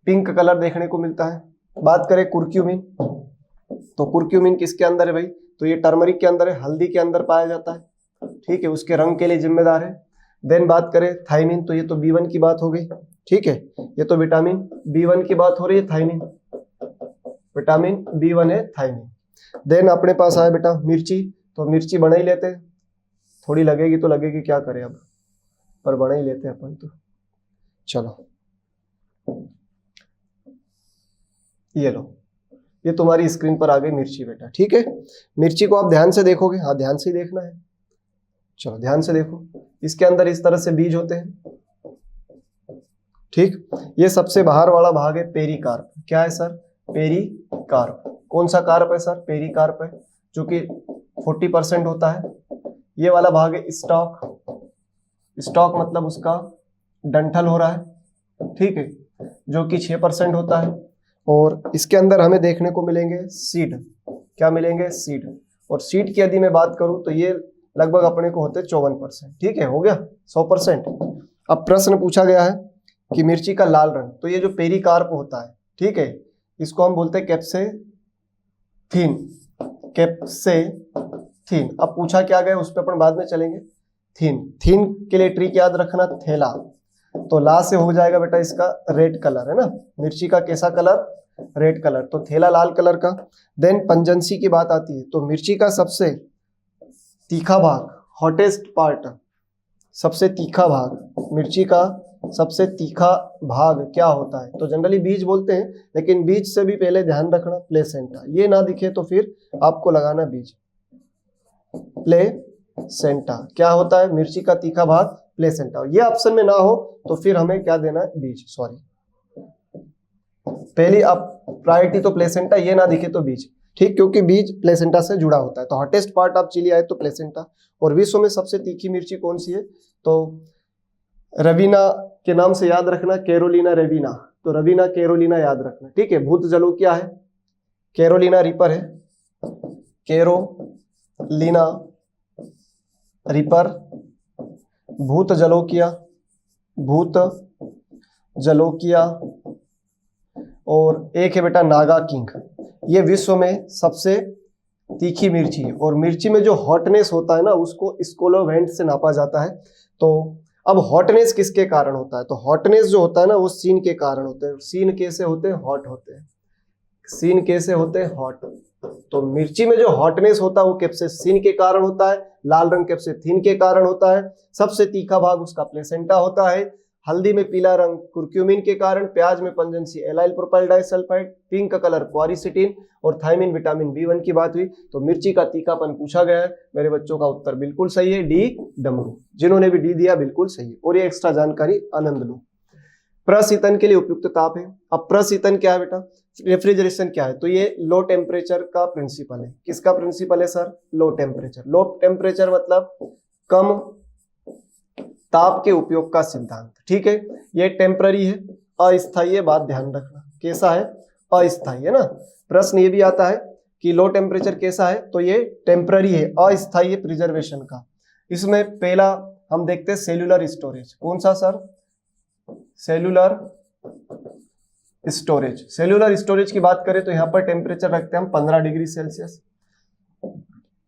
[SPEAKER 2] पिंक कलर देखने को मिलता है। बात करें कुर्क्यूमिन, तो कुर्क्यूमिन किसके अंदर है भाई? तो ये टर्मरिक के अंदर है, हल्दी के अंदर पाया जाता है, ठीक है, उसके रंग के लिए जिम्मेदार है। देन बात करें थाइमिन, तो ये तो B1 की बात हो गई, ठीक है, ये तो विटामिन B1 की बात हो रही है, थाइमिन, विटामिन B1 है, थाइमिन। देन अपने पास आया बेटा मिर्ची, तो मिर्ची बना ही लेते हैं, थोड़ी लगेगी तो लगेगी, क्या करें अब, पर बना ही लेते हैं अपन तो। चलो ये लो, ये तुम्हारी स्क्रीन पर आ गई मिर्ची बेटा। ठीक है, मिर्ची को आप ध्यान से देखोगे, हाँ ध्यान से ही देखना है। चलो ध्यान से देखो, इसके अंदर इस तरह से बीज होते हैं। ठीक, ये सबसे बाहर वाला भाग है पेरिकार्प। क्या है सर? पेरिकार्प। कौन सा कार्प है सर? पेरिकार्प है, जो कि 40% होता है। ये वाला भाग है स्टॉक। स्टॉक मतलब उसका डंठल हो रहा है, ठीक है, जो कि 6% होता है। और इसके अंदर हमें देखने को मिलेंगे सीड। क्या मिलेंगे? सीड। और सीड की यदि मैं बात करूं तो ये लगभग अपने को होते 54%। ठीक है, हो गया 100%। अब प्रश्न पूछा गया है कि मिर्ची का लाल रंग, तो ये जो पेरिकार्प होता है, ठीक है, इसको हम बोलते हैं कैप्सेथीन। कैप्सेथीन। अब पूछा क्या गया उस पर अपन बाद में चलेंगे। थीन, थीन के लिए ट्रिक याद रखना, थैला। तो ला से हो जाएगा बेटा इसका रेड कलर, है ना। मिर्ची का कैसा कलर? Red colour. तो थैला लाल कलर का। देन पंजेंसी की बात आती है, तो मिर्ची का सबसे तीखा भाग, हॉटेस्ट पार्ट, सबसे तीखा भाग, मिर्ची का सबसे तीखा भाग क्या होता है? तो जनरली बीज बोलते हैं, लेकिन बीज से भी पहले ध्यान रखना प्लेसेंटा। ये ना दिखे तो फिर आपको लगाना बीज। प्लेसेंटा क्या होता है? मिर्ची का तीखा भाग प्लेसेंटा। ये ऑप्शन में ना हो तो फिर हमें क्या देना है? बीज। सॉरी, पहली आप प्रायोरिटी तो प्लेसेंटा, ये ना दिखे तो बीज। ठीक, क्योंकि बीज प्लेसेंटा से जुड़ा होता है। तो हॉटेस्ट पार्ट आप चिली आए तो प्लेसेंटा। और विश्व में सबसे तीखी मिर्ची कौन सी है? तो रवीना के नाम से याद रखना, कैरोलिना रेविना। तो रवीना कैरोलिना याद रखना। ठीक है, भूत जलोकिया है, कैरोलिना रीपर है, कैरोलिना रीपर, भूत जलोकिया, भूत जलोकिया, और एक है बेटा नागा किंग। ये विश्व में सबसे तीखी मिर्ची है। और मिर्ची में जो हॉटनेस होता है ना, उसको स्कोलोवेंट से नापा जाता है। तो अब हॉटनेस किसके कारण होता है? तो हॉटनेस जो होता है ना, वो सीन के कारण होते हैं। सीन कैसे होते हैं? हॉट होते हैं। सीन कैसे होते हैं? हॉट। तो मिर्ची में जो हॉटनेस होता है वो कैप्सेसिन के कारण होता है, लाल रंग कैप्सेथीन के कारण होता है, सबसे तीखा भाग उसका प्लेसेंटा होता है, हल्दी में पीला रंग कुर्क्यूमिन के कारण, प्याज में pungency allyl propyl disulphide, pink का कलर क्वारिसिटिन, और थायमिन विटामिन B1 की बात हुई। तो मिर्ची का तीखापन पूछा गया है। मेरे बच्चों का उत्तर बिल्कुल सही है, डी डमरू। जिन्होंने भी डी दिया बिल्कुल सही है। और ये एक्स्ट्रा जानकारी आनंद लो। प्रशीतन के लिए उपयुक्त ताप है। अब प्रशीतन क्या है बेटा? रेफ्रिजरेशन क्या है? तो ये लो टेम्परेचर का प्रिंसिपल है। किसका प्रिंसिपल है sir? Low temperature. Low temperature मतलब कम ताप के उपयोग का सिद्धांत। ठीक है, ये टेम्पररी है, अस्थायी है, बात ध्यान रखना। कैसा है? अस्थायी है ना। प्रश्न ये भी आता है कि लो टेम्परेचर कैसा है? तो ये टेम्पररी है, अस्थायी प्रिजर्वेशन का। इसमें पहला हम देखते हैं सेल्यूलर स्टोरेज। कौन सा sir? Cellular storage. Cellular storage की बात करें तो यहाँ पर टेम्परेचर रखते हैं हम 15 डिग्री सेल्सियस।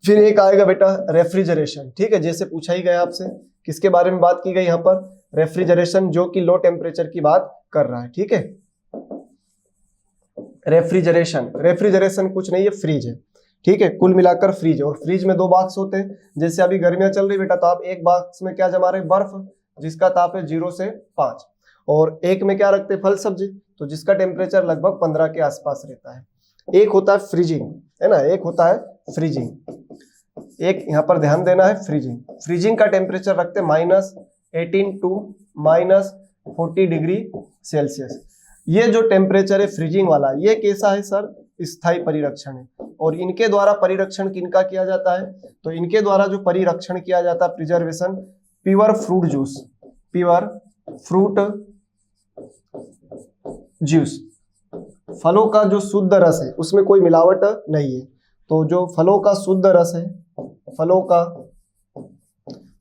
[SPEAKER 2] फिर एक आएगा बेटा रेफ्रिजरेशन। ठीक है, जैसे पूछा ही गया आपसे, किसके बारे में बात की गई यहाँ पर? रेफ्रिजरेशन, जो कि लो टेम्परेचर की बात कर रहा है। ठीक है, रेफ्रिजरेशन, रेफ्रिजरेशन कुछ नहीं है, फ्रीज है। ठीक है, कुल मिलाकर फ्रीज है। और फ्रीज में 2 बॉक्स होते हैं। जैसे अभी गर्मियां चल रही बेटा, तो आप एक बॉक्स में क्या जमा रहे? बर्फ, जिसका ताप है 0 से 5, और एक में क्या रखते हैं? फल सब्जी, तो जिसका टेम्परेचर लगभग 15 के आसपास रहता है। एक होता है फ्रीजिंग, है ना, एक होता है फ्रीजिंग, एक यहाँ पर ध्यान देना है फ्रीजिंग। फ्रीजिंग का टेम्परेचर रखते हैं -18 टू -40 डिग्री सेल्सियस। ये जो टेम्परेचर है फ्रीजिंग वाला, ये कैसा है सर? स्थायी परिरक्षण है। और इनके द्वारा परिरक्षण किनका किया जाता है? तो इनके द्वारा जो परिरक्षण किया जाता है, preservation, pure fruit juice, pure fruit juice, फलों का जो शुद्ध रस है उसमें कोई मिलावट नहीं है। तो जो फलों का शुद्ध रस है, फलों का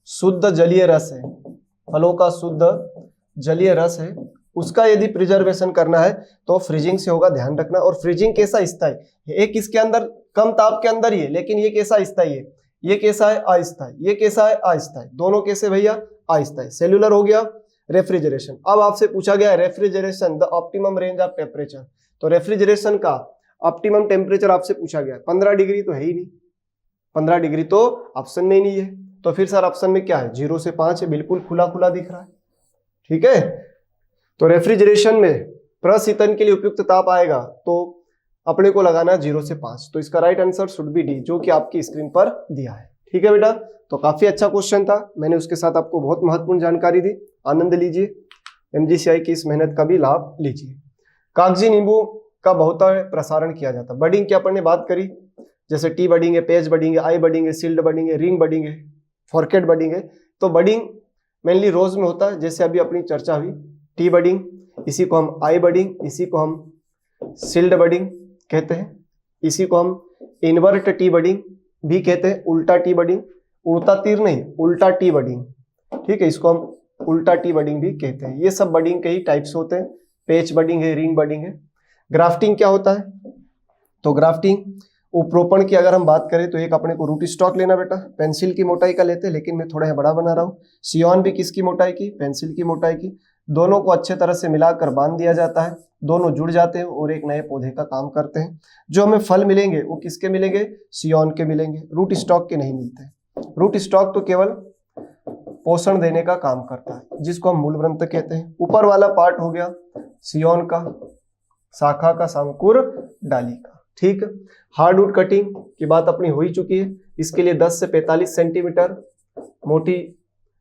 [SPEAKER 2] शुद्ध जलीय रस है, फलों का शुद्ध जलीय रस है, उसका यदि प्रिजर्वेशन करना है तो फ्रीजिंग से होगा, ध्यान रखना। और फ्रीजिंग कैसा? स्थायी। एक इसके अंदर कम ताप के अंदर ही है, लेकिन ये कैसा? स्थायी है। ये कैसा है? अस्थायी। ये कैसा है? अस्थायी। दोनों कैसे भैया? अस्थायी। सेल्यूलर हो गया, रेफ्रिजरेशन। अब आपसे पूछा गया refrigeration the optimum range of temperature. तो रेफ्रिजरेशन का ऑप्टिमम टेम्परेचर आपसे पूछा गया। 15 डिग्री तो है ही नहीं, 15 डिग्री तो ऑप्शन में ही नहीं है। तो फिर सर ऑप्शन में क्या है? 0 से 5 है, बिल्कुल खुला खुला दिख रहा है। ठीक है, तो रेफ्रिजरेशन में प्रशीतन के लिए उपयुक्त ताप आएगा तो अपने को लगाना 0 से 5। तो इसका right answer should be D, जो कि आपकी स्क्रीन पर दिया है। ठीक है बेटा, तो काफी अच्छा क्वेश्चन था, मैंने उसके साथ आपको बहुत महत्वपूर्ण जानकारी दी। आनंद लीजिए, एमजीसीआई की इस मेहनत का भी लाभ लीजिए। कागजी नींबू का बहुत प्रसारण किया जाता है। बडिंग की अपन ने बात करी, जैसे टी बडिंग है, पेज बडिंग है, आई बडिंग है, सील्ड बडिंग है, रिंग बडिंग है, फॉरकेट बडिंग है। तो बडिंग मेनली रोज में होता है, जैसे अभी अपनी चर्चा हुई टी बडिंग, इसी को हम आई बडिंग, इसी को हम सील्ड बडिंग कहते हैं, इसी को हम इन्वर्ट टी बडिंग भी कहते हैं, उल्टा टी बडिंग, उड़ता तीर नहीं, उल्टा टी बडिंग। ठीक है, इसको हम उल्टा टी बडिंग भी कहते हैं। ये सब बडिंग के ही टाइप्स होते हैं, पेच बडिंग है, रिंग बडिंग है। ग्राफ्टिंग क्या होता है? तो ग्राफ्टिंग उपरोपण की अगर हम बात करें तो एक अपने को रूट स्टॉक लेना बेटा, पेंसिल की मोटाई का लेते हैं, लेकिन मैं थोड़ा बड़ा बना रहा हूँ। सियोन भी किसकी मोटाई की? पेंसिल की मोटाई की। दोनों को अच्छे तरह से मिलाकर बांध दिया जाता है, दोनों जुड़ जाते हैं और एक नए पौधे का काम करते हैं। जो हमें फल मिलेंगे वो किसके मिलेंगे? सियोन के मिलेंगे, रूट स्टॉक के नहीं मिलते। रूट स्टॉक तो केवल पोषण देने का काम करता है, जिसको हम मूलवृंत कहते हैं। ऊपर वाला पार्ट हो गया सियोन का, शाखा का, सांकुर डाली का। ठीक, हार्डवुड कटिंग की बात अपनी हो ही चुकी है। इसके लिए 10 से 45 सेंटीमीटर मोटी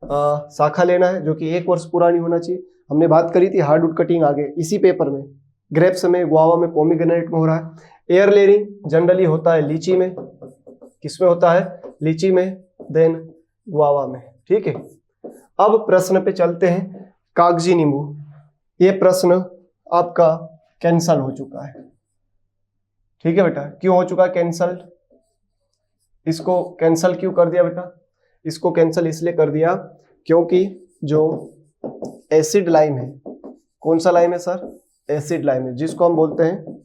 [SPEAKER 2] शाखा लेना है, जो कि 1 वर्ष पुरानी होना चाहिए। हमने बात करी थी हार्डवुड कटिंग आगे इसी पेपर में, ग्रेप्स में, गुआवा में, पोमीग्रेनेट में हो रहा है। एयर लेयरिंग जनरली होता है लीची में, किसमें होता है? लीची में, देन गुआवा में। ठीक है, अब प्रश्न पे चलते हैं। कागजी नींबू, ये प्रश्न आपका कैंसल हो चुका है। ठीक है बेटा, क्यों हो चुका कैंसल? इसको कैंसल क्यों कर दिया बेटा? इसको कैंसल इसलिए कर दिया क्योंकि जो एसिड लाइम है, कौन सा लाइम है सर? एसिड लाइम है, जिसको हम बोलते हैं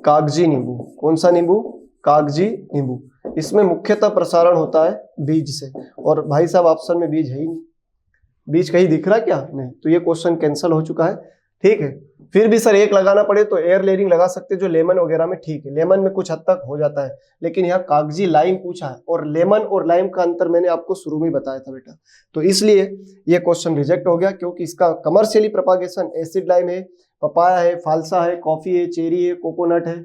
[SPEAKER 2] कागजी नींबू। कौन सा नींबू? कागजी नींबू। इसमें मुख्यतः प्रसारण होता है बीज से, और भाई साहब ऑप्शन में बीज है ही नहीं। बीज कहीं दिख रहा क्या? नहीं, तो ये क्वेश्चन कैंसिल हो चुका है। ठीक है, फिर भी सर एक लगाना पड़े तो एयर लेयरिंग लगा सकते, जो लेमन वगैरह में ठीक है, लेमन में कुछ हद तक हो जाता है, लेकिन यहाँ कागजी लाइम पूछा है, और लेमन और लाइम का अंतर मैंने आपको शुरू में बताया था बेटा। तो इसलिए ये क्वेश्चन रिजेक्ट हो गया, क्योंकि इसका कमर्शियली प्रोपागेशन एसिड लाइम है, पपाया है, फालसा है, कॉफी है, चेरी है, कोकोनट है।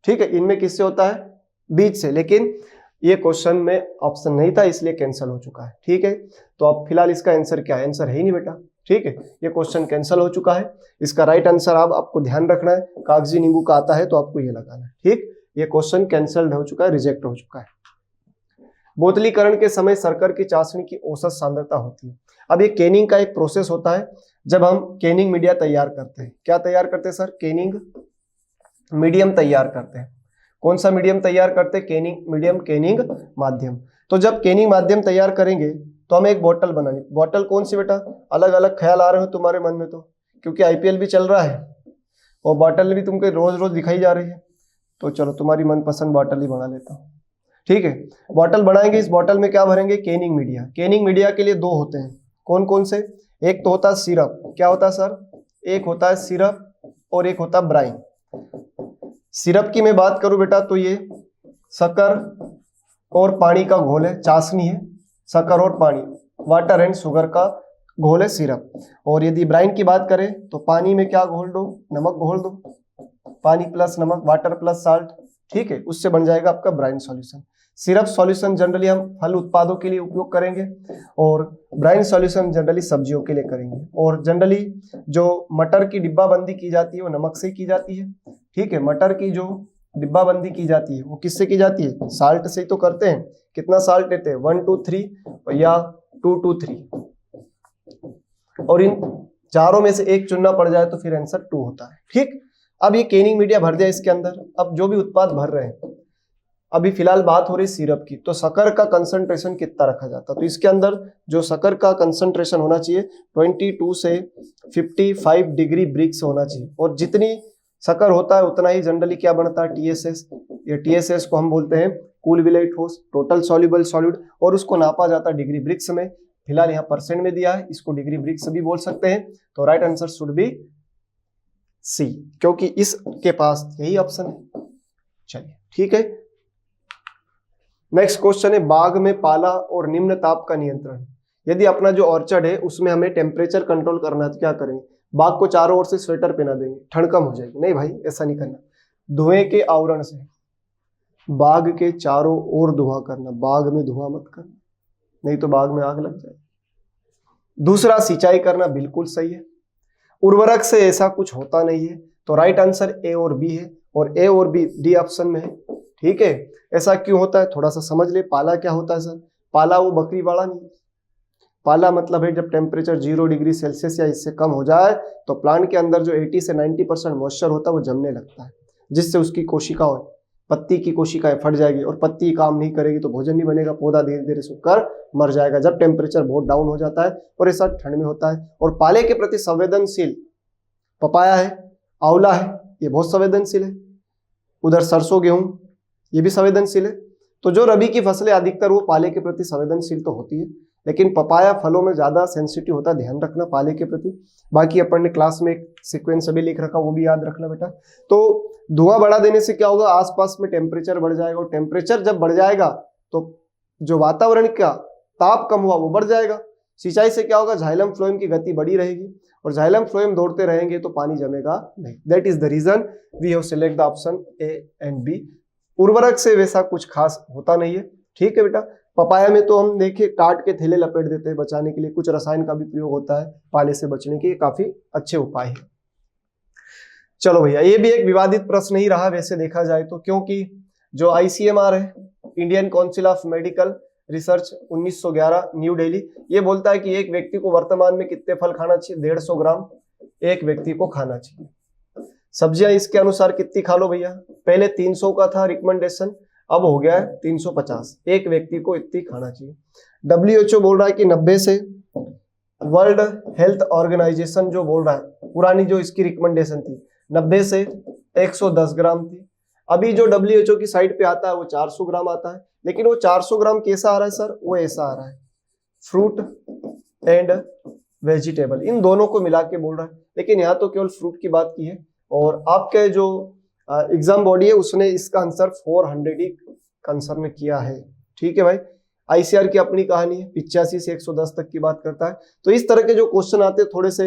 [SPEAKER 2] ठीक है, इनमें किससे होता है? बीज से। लेकिन ये क्वेश्चन में ऑप्शन नहीं था, इसलिए कैंसिल हो चुका है। ठीक है, तो अब फिलहाल इसका आंसर क्या है? आंसर है ही नहीं बेटा। ठीक है, ये क्वेश्चन कैंसिल हो चुका है। इसका राइट आंसर आपको ध्यान रखना है, कागजी नींबू का आता है तो आपको ये लगाना है। ठीक, ये क्वेश्चन कैंसिल्ड हो चुका है, रिजेक्ट हो चुका है। बोतलीकरण के समय शक्कर की चाशनी की औसत सांद्रता होती है। अब ये कैनिंग का एक प्रोसेस होता है, जब हम कैनिंग मीडिया तैयार करते हैं। क्या तैयार करते हैं सर? कैनिंग मीडियम तैयार करते हैं। कौन सा मीडियम तैयार करते हैं? कैनिंग मीडियम, कैनिंग माध्यम। तो जब कैनिंग माध्यम तैयार करेंगे तो हमें एक बोतल बनानी। बोतल कौन सी बेटा? अलग अलग ख्याल आ रहे हो तुम्हारे मन में, तो क्योंकि आईपीएल भी चल रहा है और बोतल भी तुमको रोज रोज दिखाई जा रही है, तो चलो तुम्हारी मनपसंद बोतल ही बना लेता हूँ। ठीक है, बोतल बनाएंगे। इस बोतल में क्या भरेंगे? Canning media. कैनिंग मीडिया के लिए 2 होते हैं, कौन कौन से? एक तो होता है सिरप। क्या होता है सर? एक होता है सिरप और एक होता है ब्राइन। सिरप की मैं बात करूं बेटा तो ये शक्कर और पानी का घोल है, चाशनी है, शक्कर और पानी, वाटर एंड शुगर का घोल है सिरप। और यदि ब्राइन की बात करें तो पानी में क्या घोल दो? नमक घोल दो, पानी प्लस नमक, वाटर प्लस साल्ट। ठीक है, उससे बन जाएगा आपका brine solution. Syrup solution generally हम फल उत्पादों के लिए उपयोग करेंगे, और ब्राइन सॉल्यूशन जनरली सब्जियों के लिए करेंगे। और जनरली जो मटर की डिब्बाबंदी की जाती है वो नमक से की जाती है। ठीक है, मटर की जो डिब्बाबंदी की जाती है वो किससे की जाती है? साल्ट से ही तो करते हैं। कितना साल्ट लेते हैं? 1 to 3 या 2 to 3, और इन चारों में से एक चुनना पड़ जाए तो फिर आंसर 2 होता है। ठीक, अब ये कैनिंग मीडिया भर दिया इसके अंदर। अब जो भी उत्पाद भर रहे हैं, अभी फिलहाल बात हो रही सिरप की, तो शक्कर का कंसंट्रेशन कितना रखा जाता है? तो इसके अंदर जो शक्कर का कंसंट्रेशन होना चाहिए 22 से 55 डिग्री ब्रिक्स होना चाहिए, और जितनी शक्कर होता है उतना ही जनरली क्या बनता है? टीएसएस। ये टीएसएस को हम बोलते हैं कूल विलेट ठोस, टोटल सॉल्युबल सॉलिड, और उसको नापा जाता है डिग्री ब्रिक्स में। फिलहाल यहाँ परसेंट में दिया है, इसको डिग्री ब्रिक्स भी बोल सकते हैं। तो right answer should be C, क्योंकि इसके पास यही ऑप्शन है। चलिए ठीक है, नेक्स्ट क्वेश्चन है बाग में पाला और निम्न ताप का नियंत्रण। यदि अपना जो ऑर्चर्ड है उसमें हमें टेम्परेचर कंट्रोल करना है तो क्या करेंगे, बाग को चारों ओर से स्वेटर पहना देंगे, ठंड कम हो जाएगी। नहीं भाई, ऐसा नहीं करना। धुएं के आवरण से बाग के चारों ओर धुआं करना, बाग में धुआं मत करना, नहीं तो बाग में आग लग जाएगी। दूसरा, सिंचाई करना बिल्कुल सही है। उर्वरक से ऐसा कुछ होता नहीं है, तो राइट आंसर ए और बी है, और ए और बी डी ऑप्शन में है। ठीक है, ऐसा क्यों होता है थोड़ा सा समझ ले। पाला क्या होता है सर? पाला वो बकरी वाला नहीं, पाला मतलब है जब टेम्परेचर 0 डिग्री सेल्सियस या इससे कम हो जाए तो प्लांट के अंदर जो 80 से 90% मॉइस्चर होता है वो जमने लगता है, जिससे उसकी कोशिकाओं, पत्ती की कोशिकाएं फट जाएगी, और पत्ती काम नहीं करेगी तो भोजन नहीं बनेगा, पौधा धीरे धीरे सूखकर मर जाएगा जब टेम्परेचर बहुत डाउन हो जाता है, और ऐसा ठंड में होता है। और पाले के प्रति संवेदनशील पपाया है, आंवला है, ये बहुत संवेदनशील है। उधर सरसों, गेहूं, ये भी संवेदनशील है। तो जो रबी की फसलें अधिकतर वो पाले के प्रति संवेदनशील तो होती है, लेकिन पपाया फलों में ज्यादा सेंसिटिव होता है, ध्यान रखना पाले के प्रति। बाकी अपन ने क्लास में एक सीक्वेंस अभी लिख रखा, वो भी याद रखना बेटा। तो धुआं बढ़ा देने से क्या होगा, आसपास में टेम्परेचर बढ़ जाएगा, और टेम्परेचर जब बढ़ जाएगा तो जो वातावरण का ताप कम हुआ वो बढ़ जाएगा। सिंचाई से क्या होगा, जाइलम फ्लोएम की गति बढ़ी रहेगी, और जाइलम फ्लोएम दौड़ते रहेंगे तो पानी जमेगा नहीं। That is the reason we have select the option A and B. उर्वरक से वैसा कुछ खास होता नहीं है। ठीक है बेटा। पपाया में तो हम देखिए टाट के थैले लपेट देते हैं बचाने के लिए, कुछ रसायन का भी प्रयोग होता है पाले से बचने के, काफी अच्छे उपाय है। चलो भैया, ये भी एक विवादित प्रश्न ही रहा वैसे देखा जाए तो, क्योंकि जो ICMR है, Indian council of medical research 1911 new Delhi, ये बोलता है कि एक व्यक्ति को वर्तमान में कितने फल खाना चाहिए, 150 ग्राम एक व्यक्ति को खाना चाहिए। सब्जियां इसके अनुसार कितनी खा लो भैया, पहले 300 का था रिकमेंडेशन, अब हो गया है 350, एक व्यक्ति को इतनी खाना चाहिए। WHO बोल रहा है कि 90 से, वर्ल्ड हेल्थ ऑर्गेनाइजेशन जो बोल रहा है, पुरानी जो इसकी रिकमेंडेशन थी 90 से 110 ग्राम थी। अभी जो WHO की साइट पे आता है वो 400 ग्राम आता है, लेकिन वो 400 ग्राम कैसा आ रहा है सर, वो ऐसा आ रहा है, फ्रूट एंड वेजिटेबल, इन दोनों को मिला के बोल रहा है। लेकिन यहाँ तो केवल फ्रूट की बात की है, और आपके जो एग्जाम बॉडी है उसने इसका आंसर 400 ही कंसर्न किया है। ठीक है भाई। ICR की अपनी कहानी है, 85 से 110 तक की बात करता है। तो इस तरह के जो क्वेश्चन आते हैं थोड़े से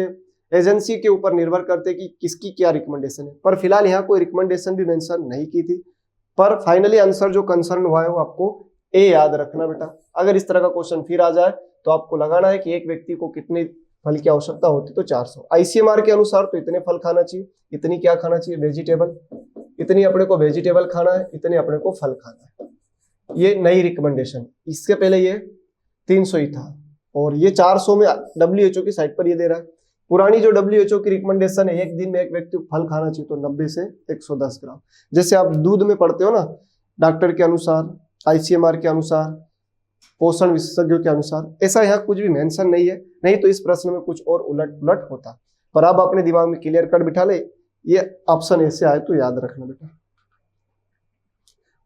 [SPEAKER 2] एजेंसी के ऊपर निर्भर करते कि किसकी क्या रिकमेंडेशन है, पर फिलहाल यहाँ कोई रिकमेंडेशन भी मेंशन नहीं की थी। पर फाइनली आंसर जो कंसर्न हुआ है वो आपको ए याद रखना बेटा। अगर इस तरह का क्वेश्चन फिर आ जाए तो आपको लगाना है कि एक व्यक्ति को कितने फल की आवश्यकता होती, तो 400। ICMR के अनुसार तो इतने फल खाना चाहिए, इतनी क्या खाना चाहिए, वेजिटेबल, इतनी अपने को वेजिटेबल खाना है, इतने अपने को फल खाना है। ये नई रिकमेंडेशन, इसके पहले ये 300 ही था, और ये 400 में WHO की साइट पर ये दे रहा है। पुरानी जो WHO की रिकमेंडेशन है, एक दिन में एक व्यक्ति को फल खाना चाहिए, तो 90 से 110 ग्राम। जैसे आप दूध में पढ़ते हो ना, डॉक्टर के अनुसार, ICMR के अनुसार, पोषण विशेषज्ञों के अनुसार, ऐसा यहाँ कुछ भी मेंशन नहीं है, नहीं तो इस प्रश्न में कुछ और उलट पुलट होता। पर आप अपने दिमाग में क्लियर कट बिठा ले, ये ऑप्शन ऐसे आए तो याद रखना बेटा।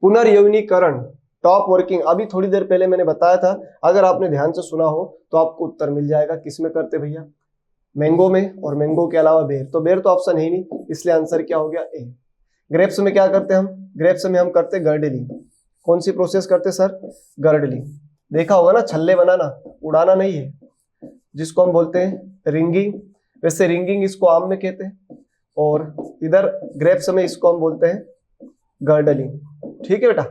[SPEAKER 2] पुनर्यौनीकरण, टॉप वर्किंग, अभी थोड़ी देर पहले मैंने बताया था, अगर आपने ध्यान से सुना हो तो आपको उत्तर मिल जाएगा। किसमें करते भैया, मैंगो में, और मैंगो के अलावा बेर, तो बेर तो ऑप्शन है ही नहीं, इसलिए आंसर क्या हो गया ए। ग्रेप्स में क्या करते हैं हम, ग्रेप्स में हम करते गर्डलिंग। कौन सी प्रोसेस करते सर, गर्डलिंग। देखा होगा ना, छल्ले बनाना, उड़ाना नहीं है, जिसको हम बोलते हैं रिंगिंग। वैसे रिंगिंग इसको आम में कहते हैं, और इधर ग्रेप्स में इसको हम बोलते हैं गर्डलिंग। ठीक है बेटा।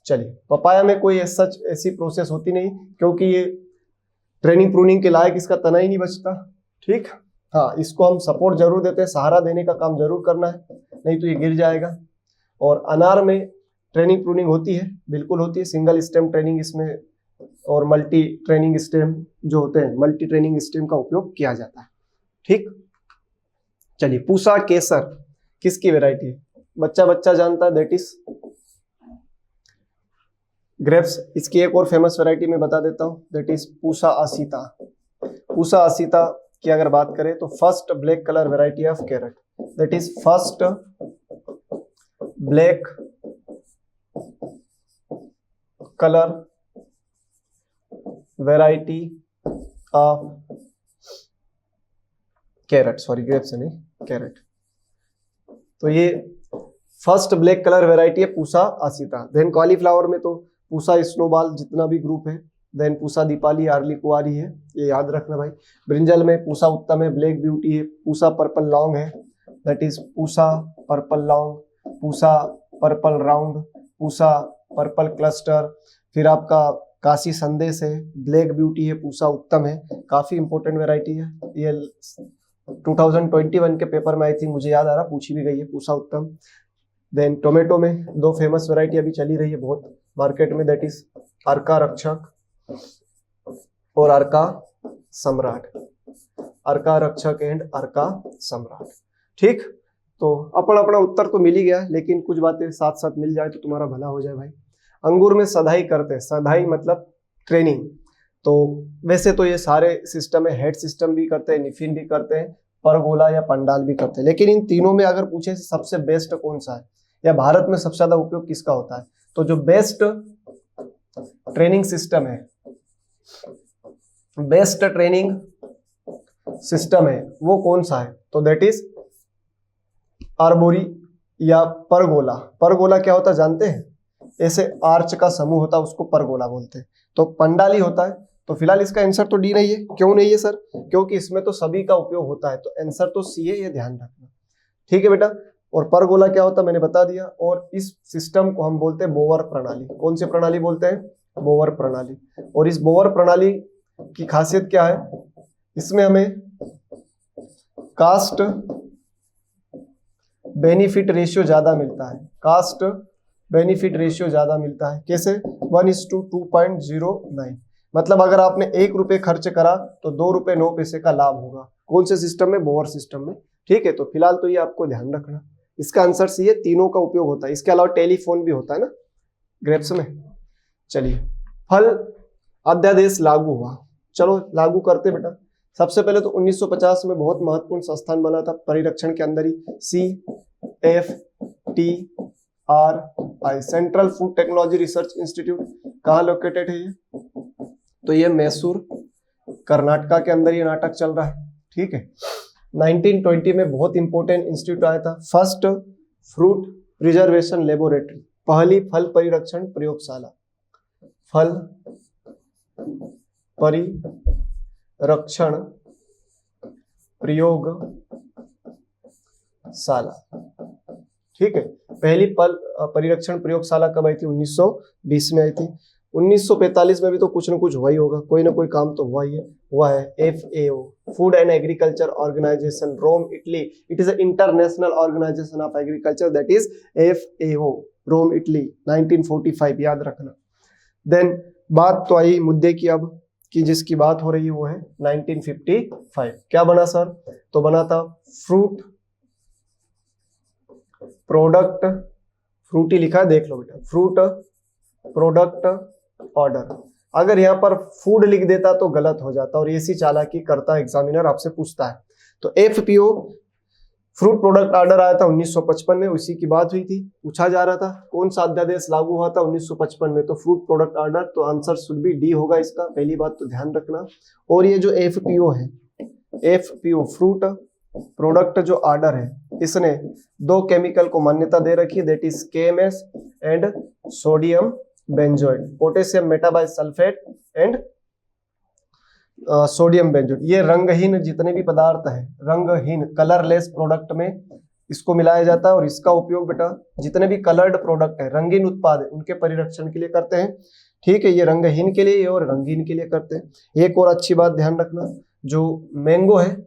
[SPEAKER 2] चलिए, पपाया में कोई सच ऐसी प्रोसेस होती नहीं, क्योंकि ये ट्रेनिंग प्रूनिंग के लायक इसका तना ही नहीं बचता। ठीक, हाँ, इसको हम सपोर्ट जरूर देते हैं, सहारा देने का काम जरूर करना है, नहीं तो ये गिर जाएगा। और अनार में ट्रेनिंग प्रूनिंग होती है, बिल्कुल होती है, सिंगल स्टेम ट्रेनिंग इसमें, और मल्टी ट्रेनिंग स्टेम जो होते हैं, मल्टी ट्रेनिंग स्टेम का उपयोग किया जाता है। ठीक, चलिए, पूसा केसर किसकी वैरायटी है, बच्चा बच्चा जानता है, दैट इज ग्रेप्स। इसकी एक और फेमस वैरायटी मैं बता देता हूं, दैट इज पूसा असीता। पूसा असीता की अगर बात करें तो first black colour variety of carrot, that is first black colour variety of carrot, sorry grapes नहीं, कैरेट। तो ये फर्स्ट ब्लैक कलर वैरायटी है पूसा असीता। देन कॉलीफ्लावर में तो पूसा स्नोबॉल जितना भी ग्रुप है देन पूसा दीपाली आर्ली कुआरी है, ये याद रखना भाई। ब्रिंजल में पूसा उत्तम है, ब्लैक ब्यूटी है, पूसा पर्पल लॉन्ग है, that is Pusa purple long, Pusa purple round, Pusa purple cluster. फिर आपका काशी संदेश है, ब्लैक ब्यूटी है, पूसा उत्तम है, काफी इंपॉर्टेंट वेराइटी है। ये 2021 के पेपर में आई थिंक, मुझे याद आ रहा, पूछी भी गई है, पूसा उत्तम। देन टोमेटो में दो फेमस वेराइटी अभी चली रही है बहुत मार्केट में, दैट इज अर्का रक्षक और अर्का सम्राट, अर्का रक्षक एंड अर्का सम्राट। ठीक, तो अपना अपना उत्तर तो मिल ही गया, लेकिन कुछ बातें साथ साथ मिल जाए तो तुम्हारा भला हो जाए भाई। अंगूर में सधाई करते हैं, सधाई मतलब ट्रेनिंग। तो वैसे तो ये सारे सिस्टम है, हेड सिस्टम भी करते हैं, निफिन भी करते हैं, परगोला या पंडाल भी करते हैं, लेकिन इन तीनों में अगर पूछे सबसे बेस्ट कौन सा है या भारत में सबसे ज्यादा उपयोग किसका होता है, तो जो बेस्ट ट्रेनिंग सिस्टम है, बेस्ट ट्रेनिंग सिस्टम है वो कौन सा है, तो दैट इज आर्बोरी या परगोला। परगोला क्या होता है जानते हैं, ऐसे आर्च का समूह होता है उसको परगोला बोलते हैं। तो पंडाली होता है, तो फिलहाल इसका आंसर तो डी नहीं है। क्यों नहीं है सर, क्योंकि इसमें तो सभी का उपयोग होता है, तो आंसर तो सी है, ये ध्यान रखना। ठीक है बेटा, और परगोला क्या होता है मैंने बता दिया। और इस सिस्टम को हम बोलते हैं बोवर प्रणाली। कौन सी प्रणाली बोलते हैं, बोवर प्रणाली। और इस बोवर प्रणाली की खासियत क्या है, इसमें हमें कास्ट बेनिफिट रेशियो ज्यादा मिलता है, कास्ट बेनिफिट रेशियो ज्यादा मिलता है। कैसे, 1:2.09। मतलब अगर आपने 1 रुपये खर्च करा तो 2 रुपये 9 पैसे का लाभ होगा। कौन से सिस्टम में, बोवर सिस्टम में। ठीक है, तो फिलहाल तो ये आपको ध्यान रखना, इसका आंसर सी है, तीनों का उपयोग होता है। इसके अलावा टेलीफोन भी होता है ना ग्रेप्स में। चलिए, फल अध्यादेश लागू हुआ, चलो लागू करते बेटा। सबसे पहले तो 1950 में बहुत महत्वपूर्ण संस्थान बना था परिरक्षण के अंदर ही, CFTRI, central food technology research institute. कहाँ लोकेटेड है ये, तो ये मैसूर कर्नाटका के अंदर ये नाटक चल रहा है। ठीक है, 1920 में बहुत इंपॉर्टेंट इंस्टीट्यूट आया था, फर्स्ट फ्रूट प्रिजर्वेशन लेबोरेटरी, पहली फल परिरक्षण प्रयोगशाला, फल परिरक्षण प्रयोगशाला। ठीक है, पहली फल परिरक्षण प्रयोगशाला कब आई थी, 1920 में आई थी। 1945 में भी तो कुछ न कुछ हुआ ही होगा, कोई ना कोई काम तो हुआ है। FAO, food and agriculture organisation, Rome Italy. It is international organisation of agriculture, that is FAO, Rome Italy, 1945, याद रखना। देन बात तो आई मुद्दे की अब, कि जिसकी बात हो रही है वो है 1955। क्या बना सर, तो बना था फ्रूट प्रोडक्ट, फ्रूटी लिखा है देख लो बेटा, फ्रूट प्रोडक्ट ऑर्डर। अगर यहाँ पर फूड लिख देता तो गलत हो जाता, और ऐसी चालाकी करता एग्जामिनर, आपसे पूछता है। तो FPO फ्रूट प्रोडक्ट ऑर्डर आया था 1955 में, उसी की बात हुई थी। पूछा जा रहा था कौन सा अध्यादेश लागू हुआ था 1955 में, तो फ्रूट प्रोडक्ट ऑर्डर, तो आंसर शुड बी डी होगा इसका, पहली बात तो ध्यान रखना। और ये जो FPO है, FPO फ्रूट प्रोडक्ट जो ऑर्डर है, इसने 2 केमिकल को मान्यता दे रखी है, that is KMS and sodium benzoate, potassium metabisulphite and sodium benzoate. ये रंगहीन जितने भी पदार्थ है, रंगहीन कलरलेस प्रोडक्ट में इसको मिलाया जाता है, और इसका उपयोग बेटा जितने भी कलर्ड प्रोडक्ट है, रंगीन उत्पाद है, उनके परिरक्षण के लिए करते हैं। ठीक है, ये रंगहीन के लिए और रंगीन के लिए करते हैं। एक और अच्छी बात ध्यान रखना, जो मैंगो है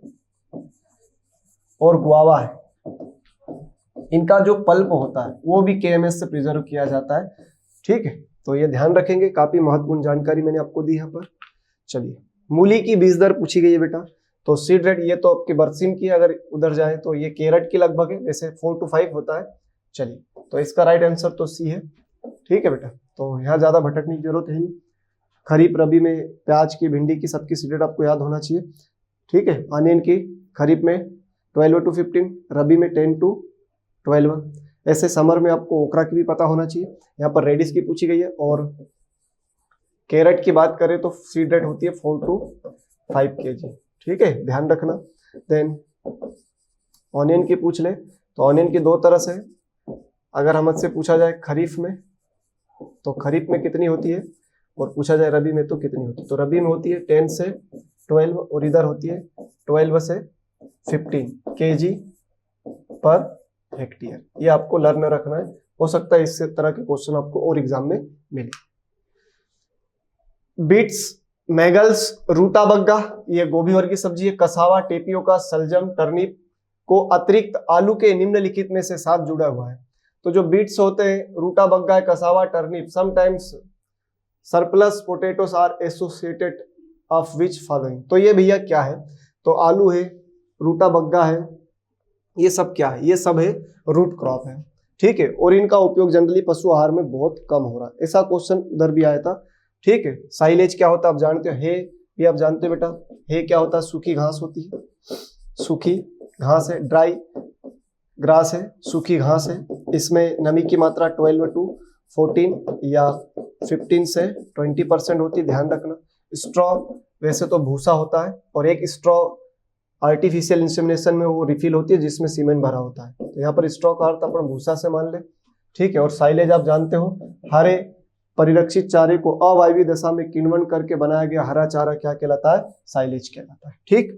[SPEAKER 2] और गुआवा है, इनका जो पल्प होता है वो भी KMS से प्रिजर्व किया जाता है। ठीक है, तो ये ध्यान रखेंगे, काफी महत्वपूर्ण जानकारी मैंने आपको दी यहाँ पर। चलिए, मूली की बीज दर पूछी गई है बेटा, तो सीड रेट ये तो आपके बरसीम की, अगर उधर जाए तो ये कैरेट की लगभग है, वैसे 4 to 5 होता है। चलिए, तो इसका राइट आंसर तो सी है। ठीक है बेटा, तो यहाँ ज्यादा भटकने की जरूरत है नहीं। खरीफ रबी में प्याज की, भिंडी की, सबकी सीड रेट आपको याद होना चाहिए। ठीक है, अनियन की खरीफ में 12 to 15, रबी में 10 to 12। ऐसे समर में आपको ओकरा की भी पता होना चाहिए। यहाँ पर रेडिस की पूछी गई है, और कैरेट की बात करें तो सीड रेट होती है 4 to 5 kg। ठीक है, ध्यान रखना। देन ऑनियन की पूछ ले, तो ऑनियन की 2 तरह से, अगर हमसे पूछा जाए खरीफ में, तो खरीफ में कितनी होती है और पूछा जाए रबी में तो कितनी होती है, तो रबी में होती है 10 से 12 और इधर होती है 12 से 15 kg पर हेक्टेयर। ये आपको लर्न रखना है, हो सकता है इससे तरह के क्वेश्चन आपको और एग्जाम में मिले। बीट्स, मैगल्स, रूटाबग्गा, ये गोभी वर्गीय सब्जी है। कसावा, टेपियोका, सलजम, टर्निप को अतिरिक्त आलू के निम्नलिखित में से साथ जुड़ा हुआ है। तो जो बीट्स होते हैं, रूटाबग्गा है, cassava, turnip, sometimes surplus potatoes are associated of which following. तो ये भैया क्या है, तो आलू है, रूटाबग्गा है, ये सब क्या है, ये सब है रूट क्रॉप है, ठीक है। और इनका उपयोग जनरली पशु आहार में बहुत कम हो रहा है। ऐसा क्वेश्चन उधर भी आया था, ठीक है। साइलेज क्या होता है आप जानते हो, हे ये आप जानते हो बेटा, हे क्या होता है, सूखी घास होती है, सूखी घास है, ड्राई ग्रास है, सूखी घास है। इसमें नमी की मात्रा 12 to 14 या 15 से 20% होती है, ध्यान रखना। स्ट्रॉ वैसे तो भूसा होता है, और एक स्ट्रॉ आर्टिफिशियल इंसेमिनेशन में वो रिफिल होती है जिसमें सीमेंट भरा होता है। तो यहाँ पर स्ट्रॉ का अर्थ अपन भूसा से मान ले, ठीक है। और साइलेज आप जानते हो, हरे परिरक्षित चारे को अवायवीय दशा में किण्वन करके बनाया गया हरा चारा क्या कहलाता है, साइलेज कहलाता है, ठीक।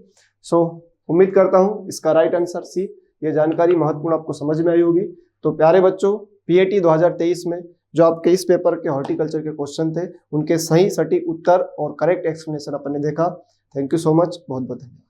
[SPEAKER 2] सो उम्मीद करता हूं इसका राइट आंसर सी। ये जानकारी महत्वपूर्ण आपको समझ में आई होगी। तो प्यारे बच्चों, पीएटी 2023 में जो आपके इस पेपर के हॉर्टिकल्चर के क्वेश्चन थे, उनके सही सटीक उत्तर और करेक्ट एक्सप्लेनेशन अपन ने देखा। थैंक यू सो मच, बहुत बहुत धन्यवाद।